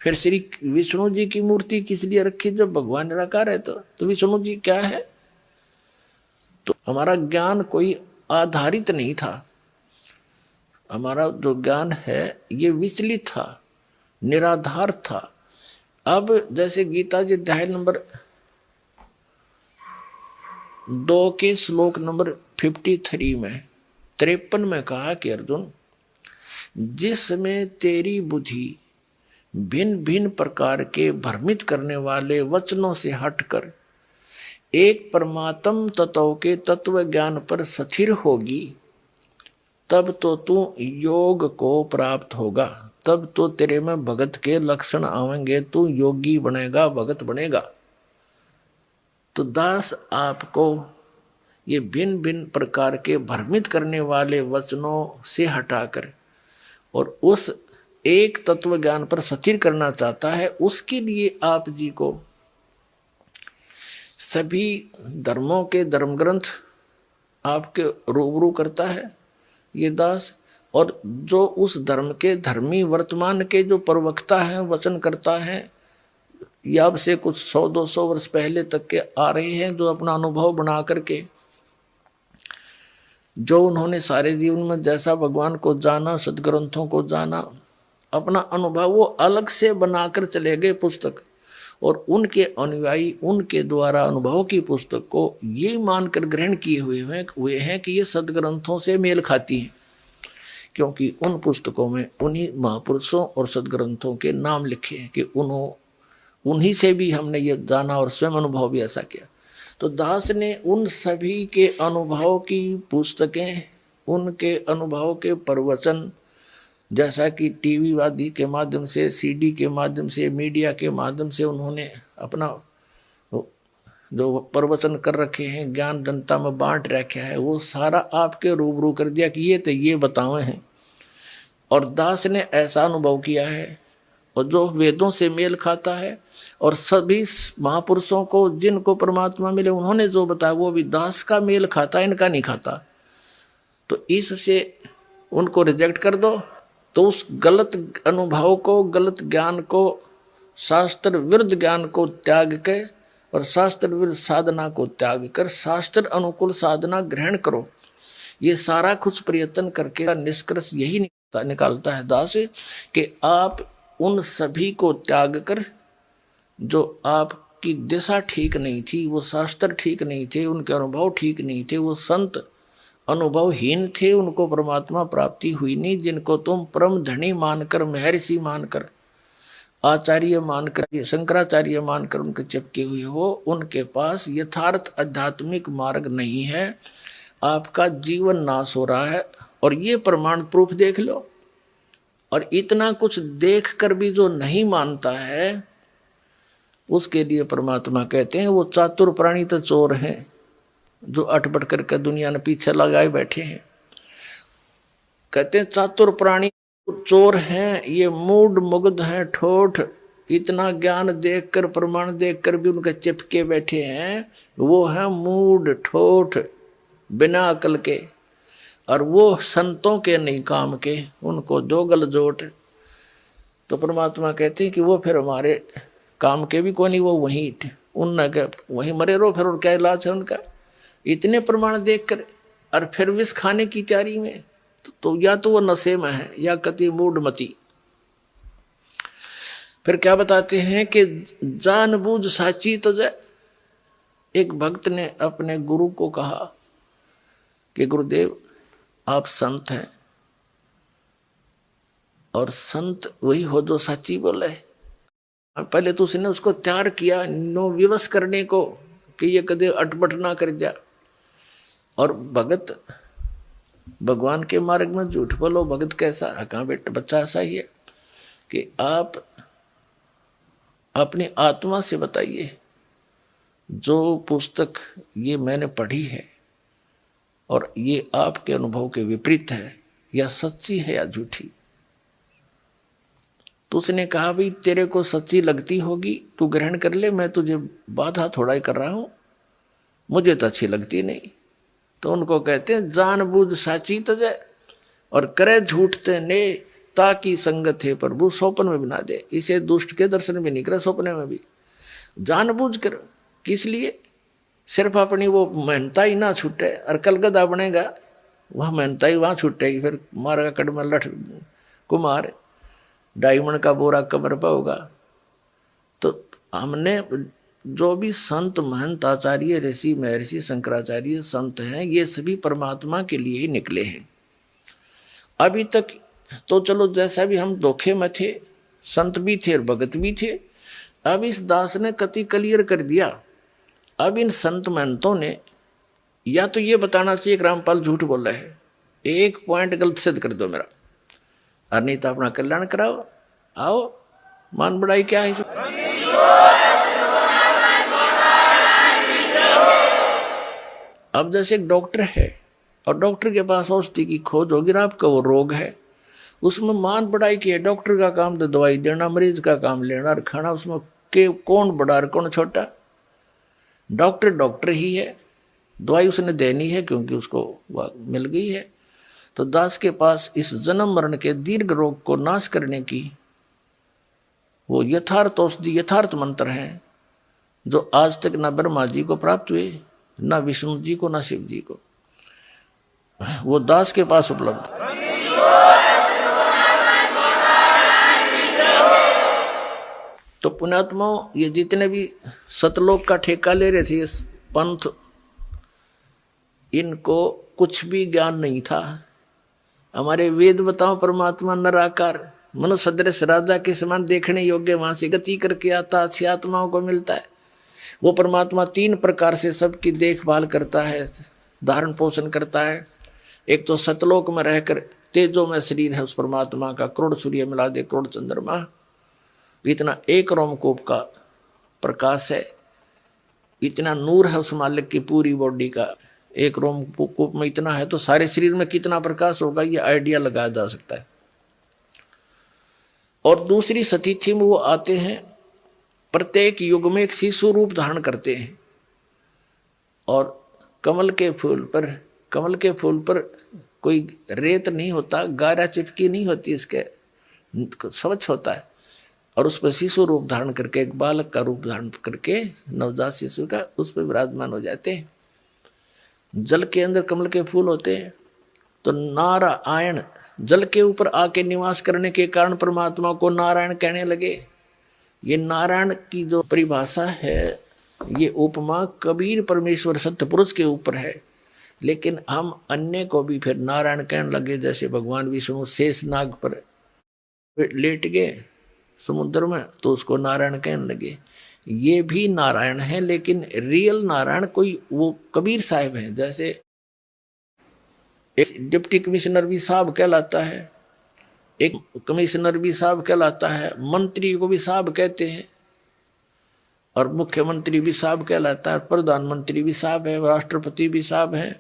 फिर श्री विष्णु जी की मूर्ति किस लिए रखी जब भगवान निराकार है? तो विष्णु जी क्या है? तो हमारा ज्ञान कोई आधारित नहीं था। हमारा जो ज्ञान है ये विचलित था, निराधार था। अब जैसे गीता जी अध्याय नंबर 2 के श्लोक नंबर 53 में 53 में कहा कि अर्जुन, जिसमें तेरी बुद्धि भिन्न भिन्न प्रकार के भ्रमित करने वाले वचनों से हटकर एक परमात्म तत्व के तत्व ज्ञान पर स्थिर होगी, तब तो तू योग को प्राप्त होगा, तब तो तेरे में भगत के लक्षण आवेंगे, तू योगी बनेगा, भगत बनेगा। तो दास आपको ये भिन्न भिन्न प्रकार के भ्रमित करने वाले वचनों से हटाकर और उस एक तत्व ज्ञान पर स्थिर करना चाहता है। उसके लिए आप जी को सभी धर्मों के धर्म ग्रंथ आपके रूबरू करता है ये दास, और जो उस धर्म के धर्मी वर्तमान के जो प्रवक्ता हैं, वचन करता है, या अब से कुछ 100-200 वर्ष पहले तक के आ रहे हैं, जो अपना अनुभव बना करके, जो उन्होंने सारे जीवन में जैसा भगवान को जाना, सदग्रंथों को जाना, अपना अनुभव वो अलग से बनाकर चले गए पुस्तक, और उनके अनुयायी उनके द्वारा अनुभव की पुस्तक को ये मानकर ग्रहण किए हुए हैं कि ये सदग्रंथों से मेल खाती हैं, क्योंकि उन पुस्तकों में उन्हीं महापुरुषों और सदग्रंथों के नाम लिखे हैं कि उन्हीं से भी हमने ये जाना और स्वयं अनुभव भी ऐसा किया। तो दास ने उन सभी के अनुभव की पुस्तकें, उनके अनुभव के प्रवचन, जैसा कि टीवी आदि के माध्यम से, सीडी के माध्यम से, मीडिया के माध्यम से उन्होंने अपना जो प्रवचन कर रखे हैं, ज्ञान जनता में बांट रखा है, वो सारा आपके रूबरू कर दिया कि ये तो ये बतावे हैं। और दास ने ऐसा अनुभव किया है और जो वेदों से मेल खाता है, और सभी महापुरुषों को जिनको परमात्मा मिले उन्होंने जो बताया वो भी दास का मेल खाता, इनका नहीं खाता। तो इससे उनको रिजेक्ट कर दो, तो उस गलत अनुभव को, गलत ज्ञान को, शास्त्र विरुद्ध ज्ञान को त्याग के और शास्त्र विरुद्ध साधना को त्याग कर शास्त्र अनुकूल साधना ग्रहण करो। ये सारा कुछ प्रयत्न करके निष्कर्ष यही निकालता है दास कि आप उन सभी को त्याग कर, जो आपकी दिशा ठीक नहीं थी, वो शास्त्र ठीक नहीं थे, उनके अनुभव ठीक नहीं थे, वो संत अनुभवहीन थे, उनको परमात्मा प्राप्ति हुई नहीं, जिनको तुम परम धनी मानकर, महर्षि मानकर, आचार्य मानकर, शंकराचार्य मानकर उनके चिपके हुए हो, उनके पास यथार्थ आध्यात्मिक मार्ग नहीं है। आपका जीवन नाश हो रहा है, और ये प्रमाण प्रूफ देख लो। और इतना कुछ देख कर भी जो नहीं मानता है, उसके लिए परमात्मा कहते हैं वो चातुर प्राणी तो चोर हैं, जो अटपट करके दुनिया ने पीछे लगाए बैठे हैं। कहते हैं चातुर प्राणी चोर हैं, ये मूड मुग्ध हैं, ठोठ, इतना ज्ञान देखकर, प्रमाण देखकर भी उनके चिपके बैठे हैं, वो हैं मूड ठोठ, बिना अकल के, और वो संतों के नहीं काम के, उनको दो गल जोट। तो परमात्मा कहते हैं कि वो फिर हमारे काम के भी कोई नहीं, वो वहीं मरे रहो, फिर और क्या इलाज है उनका। इतने प्रमाण देखकर और फिर विष खाने की तैयारी में, तो या तो वो नशे में है या कति मूढ़मती। फिर क्या बताते हैं कि जानबूझ साची तो जय। एक भक्त ने अपने गुरु को कहा कि गुरुदेव आप संत हैं, और संत वही हो जो साची बोले। पहले तो उसने उसको तैयार किया नो विवश करने को कि ये कदे अटपट ना कर जा। और भगत भगवान के मार्ग में झूठ बोलो, भगत कैसा? कहाँ बेटा बच्चा ऐसा ही है कि आप अपनी आत्मा से बताइए जो पुस्तक ये मैंने पढ़ी है और ये आपके अनुभव के विपरीत है, या सच्ची है या झूठी। तो उसने कहा भाई तेरे को सच्ची लगती होगी तू ग्रहण कर ले, मैं तुझे बाधा थोड़ा ही कर रहा हूं, मुझे तो अच्छी लगती नहीं। तो उनको कहते हैं जानबूझ साची तजय और करे झूठ ते ने ताकि संगत है प्रभु सौपन में बना दे। इसे दुष्ट के दर्शन भी नहीं करे, सपने में भी जानबूझ कर। किस लिए? सिर्फ अपनी वो मेहनता ही ना छूटे, और कलगदा बनेगा वह मेहनता ही वहां छूटेगी। फिर मारेगा कड़ में लठ कुमार, डायमंड का बोरा कमर पर होगा। तो हमने जो भी संत महंत आचार्य ऋषि महर्षि शंकराचार्य संत हैं, ये सभी परमात्मा के लिए ही निकले हैं। अभी तक तो चलो जैसा भी हम धोखे में थे, संत भी थे और भगत भी थे। अब इस दास ने कति क्लियर कर दिया। अब इन संत महंतों ने या तो ये बताना चाहिए कि रामपाल झूठ बोल रहे हैं, एक पॉइंट गलत सिद्ध कर दो मेरा, और नहीं तो अपना कल्याण कराओ। आओ मान बढ़ाई क्या है? अब जैसे एक डॉक्टर है और डॉक्टर के पास औषधि की खोज होगी, आपका वो रोग है, उसमें मान बढ़ाई की है। डॉक्टर का काम तो दवाई देना, मरीज का काम लेना और खाना। उसमें के कौन बड़ा और कौन छोटा? डॉक्टर डॉक्टर ही है, दवाई उसने देनी है क्योंकि उसको मिल गई है। तो दास के पास इस जन्म मरण के दीर्घ रोग को नाश करने की वो यथार्थ औषधि यथार्थ मंत्र हैं, जो आज तक न ब्रह्मा जी को प्राप्त हुए, न विष्णु जी को, न शिव जी को। वो दास के पास उपलब्ध। तो पुण्यात्माओं, ये जितने भी सतलोक का ठेका ले रहे थे इस पंथ, इनको कुछ भी ज्ञान नहीं था। हमारे वेद बताओ परमात्मा नराकार मनुष्य सदृश राजा के समान देखने योग्य, वहां से गति करके आता, अच्छी आत्माओं को मिलता है। वो परमात्मा 3 प्रकार से सबकी देखभाल करता है, धारण पोषण करता है। एक तो सतलोक में रहकर तेजो में शरीर है उस परमात्मा का, करोड़ सूर्य मिला दे करोड़ चंद्रमा, इतना एक रोमकूप का प्रकाश है, इतना नूर है उस मालिक की पूरी बॉडी का। एक रोमकूप में इतना है तो सारे शरीर में कितना प्रकाश होगा, ये आइडिया लगाया जा सकता है। और दूसरी सतीथि में वो आते हैं, प्रत्येक युग में एक शिशु रूप धारण करते हैं, और कमल के फूल पर कोई रेत नहीं होता, गारा चिपकी नहीं होती, इसके स्वच्छ होता है, और उस पर शिशु रूप धारण करके, एक बालक का रूप धारण करके, नवजात शिशु का, उस पर विराजमान हो जाते हैं। जल के अंदर कमल के फूल होते हैं, तो नारायण जल के ऊपर आके निवास करने के कारण परमात्मा को नारायण कहने लगे। ये नारायण की जो परिभाषा है, ये उपमा कबीर परमेश्वर सत्य पुरुष के ऊपर है, लेकिन हम अन्य को भी फिर नारायण कहने लगे। जैसे भगवान विष्णु शेष नाग पर लेट गए समुद्र में, तो उसको नारायण कहने लगे। ये भी नारायण है, लेकिन रियल नारायण कोई वो कबीर साहब हैं। जैसे एक डिप्टी कमिश्नर भी साहब कहलाता है, एक कमिश्नर भी साहब कहलाता है, मंत्री को भी साहब कहते हैं, और मुख्यमंत्री भी साहब कहलाता है, प्रधानमंत्री भी साहब है, राष्ट्रपति भी साहब है।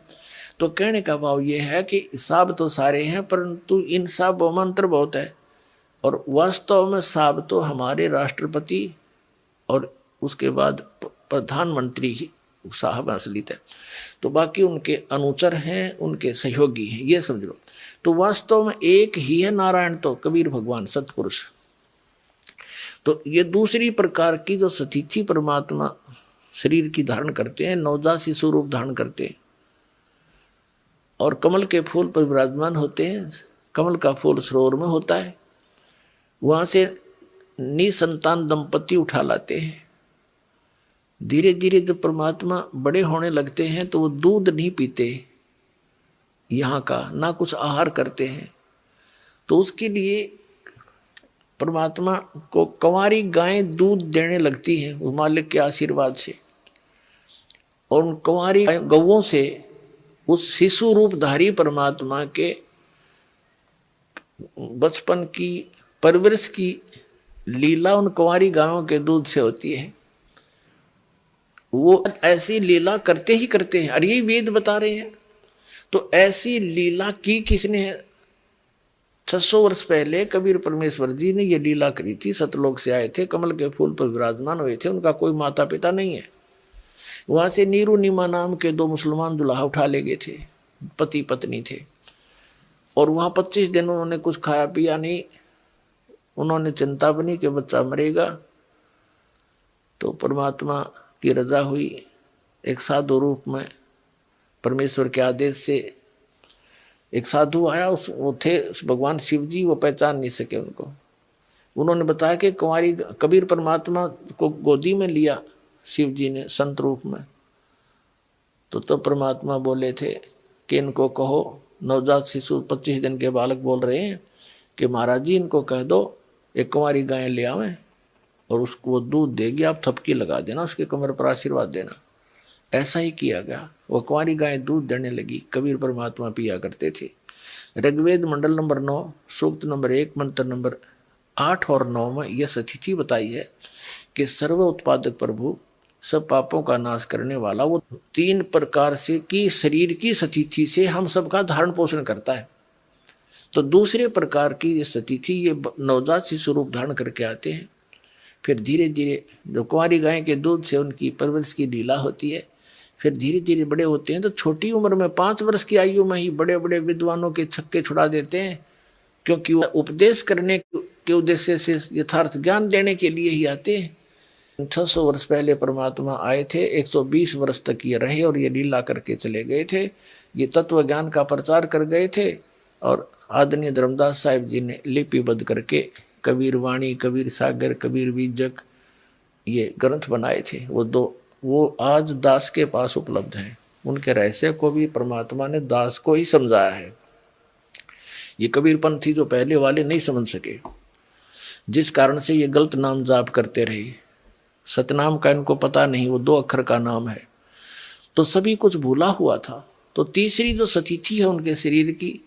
तो कहने का भाव ये है कि साहब तो सारे हैं, परंतु इन साहबों में अंतर बहुत है। और वास्तव में साहब तो हमारे राष्ट्रपति और उसके बाद प्रधानमंत्री ही साहब असलियत है, तो बाकी उनके अनुचर हैं, उनके सहयोगी हैं, ये समझ लो। तो वास्तव में एक ही है नारायण, तो कबीर भगवान सतपुरुष। तो ये दूसरी प्रकार की जो सतीथि परमात्मा शरीर की धारण करते हैं, नवजात शिशु रूप धारण करते हैं, और कमल के फूल पर विराजमान होते हैं। कमल का फूल सरोवर में होता है, वहां से निसंतान दंपति उठा लाते हैं। धीरे धीरे जब परमात्मा बड़े होने लगते हैं तो वो दूध नहीं पीते यहाँ का, ना कुछ आहार करते हैं। तो उसके लिए परमात्मा को कंवारी गायें दूध देने लगती हैं उस मालिक के आशीर्वाद से। और उन कंवारी गौओं से उस शिशु रूपधारी परमात्मा के बचपन की परवरिश की लीला उन कंवारी गायों के दूध से होती है। वो ऐसी लीला करते ही करते हैं, और यही वेद बता रहे हैं। तो ऐसी लीला की किसने है? 600 वर्ष पहले कबीर परमेश्वर जी ने ये लीला करी थी। सतलोक से आए थे, कमल के फूल पर विराजमान हुए थे, उनका कोई माता पिता नहीं है। वहां से नीरू नीमा नाम के 2 मुसलमान दुल्हा उठा ले गए थे, पति पत्नी थे। और वहां 25 दिन उन्होंने कुछ खाया पिया नहीं। उन्होंने चिंता बनी कि बच्चा मरेगा। तो परमात्मा की रजा हुई, एक साधु रूप में परमेश्वर के आदेश से एक साधु आया। वो थे भगवान शिव जी, वो पहचान नहीं सके उनको। उन्होंने बताया कि कुंवारी कबीर परमात्मा को गोदी में लिया शिव जी ने संत रूप में। तो परमात्मा बोले थे कि इनको कहो, नवजात शिशु 25 दिन के बालक बोल रहे हैं कि महाराज जी इनको कह दो एक कुंवारी गाय ले आवे और उसको वो दूध देगी, आप थपकी लगा देना, उसके कमर पर आशीर्वाद देना। ऐसा ही किया गया। वो कुंवारी गाय दूध देने लगी। कबीर परमात्मा पिया करते थे। ऋग्वेद मंडल नंबर 9 सूक्त नंबर 1 मंत्र नंबर 8 और 9 में यह सतिथि बताई है कि सर्व उत्पादक प्रभु, सब पापों का नाश करने वाला, वो 3 प्रकार से की शरीर की सतिथि से हम सबका धारण पोषण करता है। तो दूसरे प्रकार की ये सतिथि, ये नवजात शिशु रूप धारण करके आते हैं। फिर धीरे धीरे जो कुंवारी गाय के दूध से उनकी परवरिश की लीला होती है। फिर धीरे धीरे बड़े होते हैं तो छोटी उम्र में 5 वर्ष की आयु में ही बड़े बड़े विद्वानों के छक्के छुड़ा देते हैं, क्योंकि वो उपदेश करने के उद्देश्य से यथार्थ ज्ञान देने के लिए ही आते हैं। 600 वर्ष पहले परमात्मा आए थे, 120 वर्ष तक ये रहे और ये लीला करके चले गए थे। ये तत्व ज्ञान का प्रचार कर गए थे। और आदरणीय धर्मदास साहिब जी ने लिपिबद्ध करके कबीर वाणी, कबीर सागर, कबीर बीजक ये ग्रंथ बनाए थे। वो आज दास के पास उपलब्ध हैं। उनके रहस्य को भी परमात्मा ने दास को ही समझाया है। ये कबीर पंथी जो पहले वाले नहीं समझ सके, जिस कारण से ये गलत नाम जाप करते रहे। सतनाम का इनको पता नहीं, वो 2 अक्षर का नाम है, तो सभी कुछ भूला हुआ था। तो तीसरी जो सतिथि है उनके शरीर की,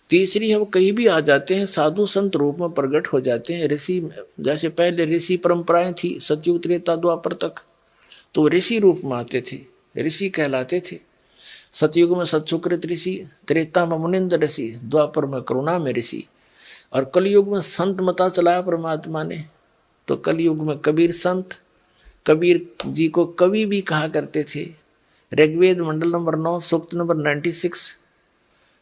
तीसरी है वो कहीं भी आ जाते हैं, साधु संत रूप में प्रकट हो जाते हैं। ऋषि, जैसे पहले ऋषि परंपराएं थी सतयुग त्रेता द्वापर तक, तो ऋषि रूप में आते थे, ऋषि कहलाते थे। सतयुग में सतसुकृत ऋषि, त्रेता में मुनिंद्र ऋषि, द्वापर में करुणा में ऋषि, और कलयुग में संत मता चलाया परमात्मा ने। तो कलयुग में कबीर संत, कबीर जी को कवि भी कहा करते थे। ऋग्वेद मंडल नंबर 9 सूक्त नंबर 96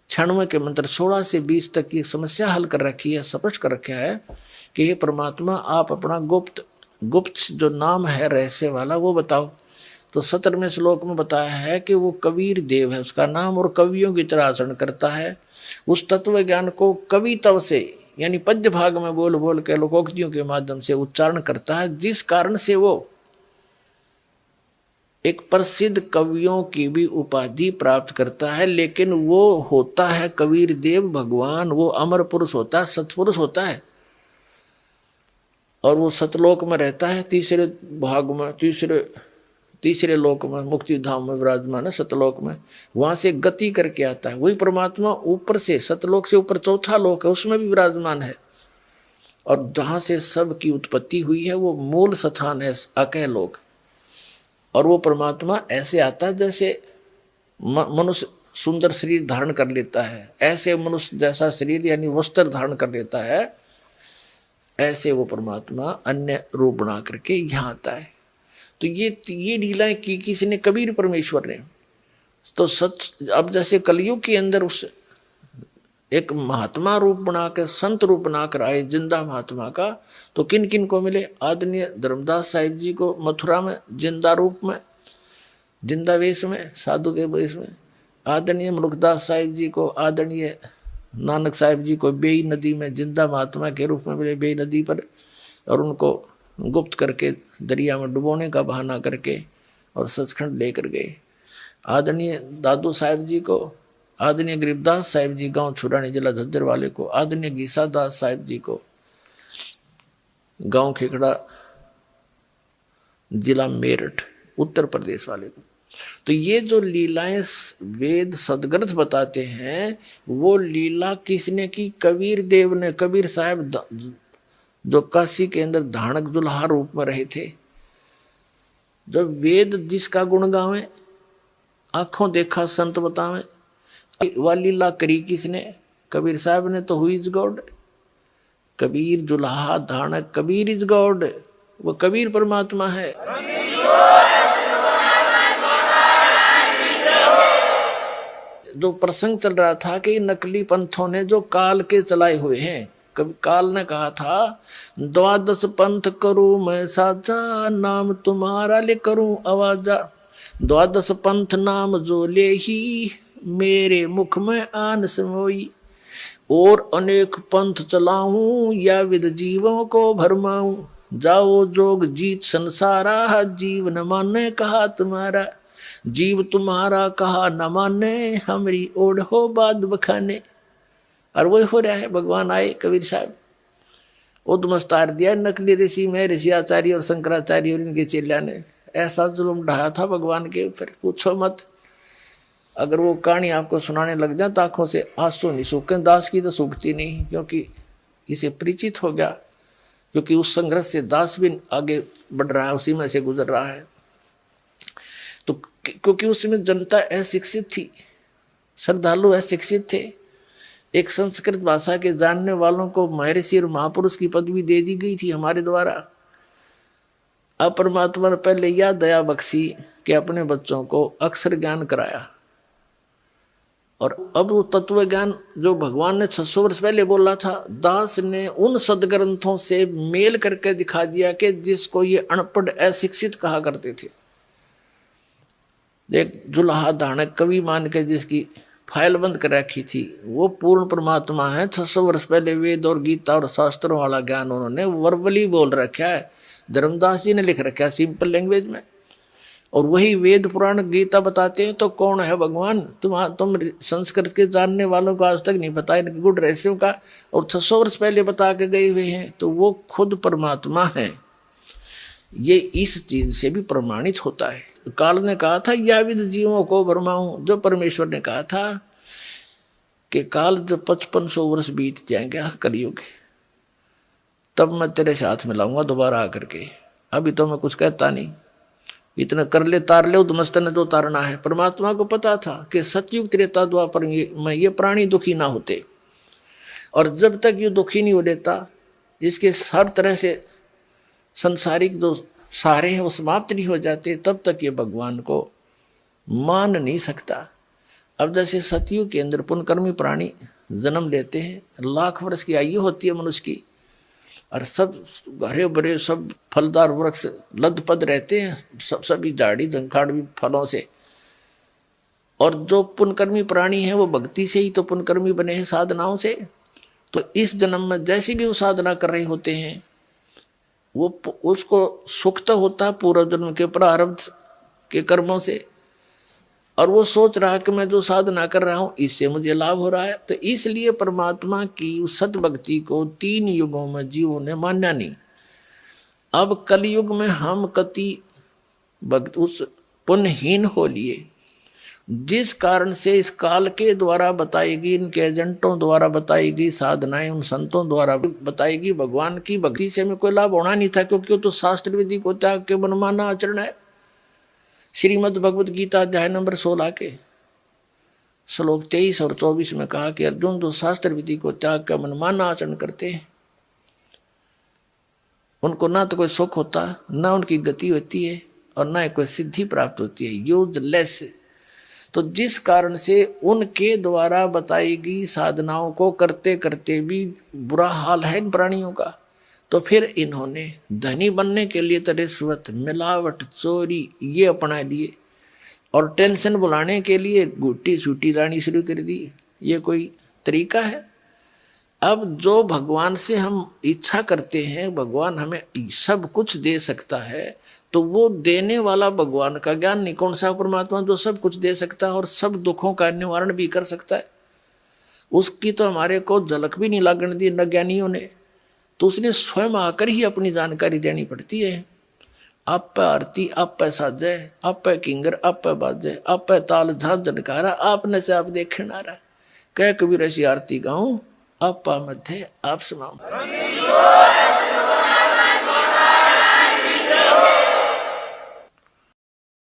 96 के मंत्र 16 से 20 तक की समस्या हल कर रखी है, स्पष्ट कर रखा है कि हे परमात्मा, आप अपना गुप्त जो नाम है रहस्य वाला वो बताओ। तो 17वें श्लोक में बताया है कि वो कबीर देव है उसका नाम, और कवियों की तरह आचरण करता है। उस तत्व ज्ञान को कवित्व से, यानी पद्य भाग में बोल बोल के लोकोक्तियों के माध्यम से उच्चारण करता है, जिस कारण से वो एक प्रसिद्ध कवियों की भी उपाधि प्राप्त करता है। लेकिन वो होता है कबीर देव भगवान, वो अमर पुरुष होता है, सतपुरुष होता है। और वो सतलोक में रहता है, तीसरे भाग में, तीसरे लोक में, मुक्ति धाम में विराजमान है, सतलोक में। वहां से गति करके आता है। वही परमात्मा ऊपर से, सतलोक से ऊपर 4था लोक है, उसमें भी विराजमान है। और जहां से सब की उत्पत्ति हुई है वो मूल स्थान है अकह लोक। और वो परमात्मा ऐसे आता है जैसे मनुष्य सुंदर शरीर धारण कर लेता है, ऐसे मनुष्य जैसा शरीर यानी वस्त्र धारण कर लेता है, ऐसे वो परमात्मा अन्य रूप बना करके यहाँ आता है। तो ये लीलाएं की किसने? कबीर परमेश्वर ने। तो अब जैसे कलयुग के अंदर उस एक महात्मा रूप बनाकर, संत रूप बनाकर आए जिंदा महात्मा का, तो किन किन को मिले? आदरणीय धर्मदास साहिब जी को मथुरा में जिंदा रूप में, जिंदा वेश में, साधु के वेश में। आदरणीय मुल्कदास साहिब जी को, आदरणीय नानक साहिब जी को बेई नदी में जिंदा महात्मा के रूप में मिले, बेई नदी पर, और उनको गुप्त करके दरिया में डुबोने का बहाना करके और सचखंड लेकर गए। आदरणीय दादू साहिब जी को, आदरणीय गरीबदास साहिब जी गांव छुरानी जिला झज्जर वाले को, आदरणीय गीसा दास साहिब जी को गांव खेकड़ा जिला मेरठ उत्तर प्रदेश वाले को। तो ये जो लीलाएं वेद सदग्रंथ बताते हैं, वो लीला किसने की? कबीर देव ने। कबीर साहब जो काशी के अंदर धानक दुल्हा रूप में रहे थे, जब वेद जिसका गुण गावे, आंखों देखा संत बतावे, वह लीला करी किसने? कबीर साहब ने। तो हुई इज गॉड, कबीर दुल्हा धानक, कबीर इज गॉड, वो कबीर परमात्मा है। जो प्रसंग चल रहा था कि नकली पंथों ने जो काल के चलाए हुए हैं, कभी काल ने कहा था 12 पंथ करूं मैं साजा, नाम तुम्हारा ले करूं आवाजा। 12 पंथ नाम जो ले ही, मेरे मुख में आन समोई। और अनेक पंथ चलाऊं, या विद जीवों को भरमाऊं। जाओ जोग जीत संसारा, जीव न माने कहा तुम्हारा। जीव तुम्हारा कहा न माने, हमारी ओढ़ हो बाद बखाने। और वही हो रहा है। भगवान आए, कबीर साहब उद्मस्तार दिया नकली ऋषि में, ऋषि आचार्य और शंकराचार्य और इनके चेलिया ने ऐसा जुल्म ढाया था भगवान के ऊपर, पूछो मत। अगर वो कहानी आपको सुनाने लग जाए तो आंखों से आंसू नहीं सूखे। दास की तो सूखती नहीं, क्योंकि इसे परिचित हो गया, क्योंकि उस संघर्ष से दास भी आगे बढ़ रहा है, उसी में से गुजर रहा है। तो क्योंकि उसमें जनता अशिक्षित थी, श्रद्धालु अशिक्षित थे। एक संस्कृत भाषा के जानने वालों को महर्षि और महापुरुष की पदवी दे दी गई थी हमारे द्वारा। अब परमात्मा ने पहले यह दया बख्शी कि अपने बच्चों को अक्षर ज्ञान कराया, और अब वो तत्व ज्ञान जो भगवान ने 600 वर्ष पहले बोला था, दास ने उन सदग्रंथों से मेल करके दिखा दिया कि जिसको ये अनपढ़ अशिक्षित कहा करते थे। एक जुल्हा धानक कवि मान के जिसकी फाइल बंद कर रखी थी, वो पूर्ण परमात्मा है। 600 वर्ष पहले वेद और गीता और शास्त्रों वाला ज्ञान उन्होंने वर्बली बोल रखा है। धर्मदास जी ने लिख रखा है सिंपल लैंग्वेज में, और वही वेद पुराण गीता बताते हैं। तो कौन है भगवान? तुम संस्कृत के जानने वालों को आज तक नहीं पता इनके गुण रहस्यों का, और 600 वर्ष पहले बता के गए हुए हैं। तो वो खुद परमात्मा है। ये इस चीज से भी प्रमाणित होता है। काल ने कहा था या विद जीवों को भरमाऊं, जो परमेश्वर ने कहा था कि काल जब 5500 वर्ष बीत जाएंगे कलयुग, तब मैं तेरे साथ मिलाऊंगा दोबारा आकर के। अभी तो मैं कुछ कहता नहीं, इतना कर ले तार ले, उद्मस्त ने जो तारना है। परमात्मा को पता था कि सतयुग त्रेता द्वापर में ये प्राणी दुखी ना होते, और जब तक ये दुखी नहीं हो लेता, इसके हर तरह से संसारिक जो सारे हैं वो समाप्त नहीं हो जाते, तब तक ये भगवान को मान नहीं सकता। अब जैसे सतयुग के अंदर पुनकर्मी प्राणी जन्म लेते हैं, 1 लाख वर्ष की आयु होती है मनुष्य की, और सब हरे भरे सब फलदार वृक्ष लदपद रहते हैं, सभी झाड़ी झंखाड़ भी फलों से। और जो पुनकर्मी प्राणी है वो भक्ति से ही तो पुनकर्मी बने हैं, साधनाओं से। तो इस जन्म में जैसी भी वो साधना कर रहे होते हैं, वो उसको सुख तो होता पूर्व जन्म के प्रारब्ध के कर्मों से, और वो सोच रहा है कि मैं जो साधना कर रहा हूं इससे मुझे लाभ हो रहा है। तो इसलिए परमात्मा की सत भक्ति को 3 युगों में जीवों ने माना नहीं। अब कलयुग में हम कति भक्त उस पुण्यहीन हो लिए, जिस कारण से इस काल के द्वारा बताएगी, इनके एजेंटों द्वारा बताएगी साधनाएं, उन संतों द्वारा बताएगी भगवान की भक्ति से हमें कोई लाभ होना नहीं था, क्योंकि वो तो शास्त्र विधि को त्याग के मनमाना आचरण है। श्रीमद् भगवद गीता अध्याय नंबर 16 के श्लोक 23 और 24 में कहा कि अर्जुन जो शास्त्र विधि को त्याग कर मनमाना आचरण करते हैं, उनको ना तो कोई सुख होता, ना उनकी गति होती है, और ना कोई सिद्धि प्राप्त होती है, यूजलेस। तो जिस कारण से उनके द्वारा बताई गई साधनाओं को करते करते भी बुरा हाल है इन प्राणियों का, तो फिर इन्होंने धनी बनने के लिए तो रिश्वत, मिलावट, चोरी ये अपना लिए, और टेंशन बुलाने के लिए गुट्टी सूटी लानी शुरू कर दी। ये कोई तरीका है? अब जो भगवान से हम इच्छा करते हैं भगवान हमें सब कुछ दे सकता है, तो वो देने वाला भगवान का ज्ञान नहीं कौन सा परमात्मा जो सब कुछ दे सकता है और सब दुखों का निवारण भी कर सकता है, उसकी तो हमारे को झलक भी नहीं लागण दी न ज्ञानियों ने। तो उसने स्वयं आकर ही अपनी जानकारी देनी पड़ती है। आप पे आरती, आप पे साजे, आप पे किंगर, आप पे बाजे, आप पे ताल झांझ झनकारा, आपने से आप देखे ना रहा। कह कबीर ऐसी आरती गाऊं, आप पा मध्य आप सुनाओ।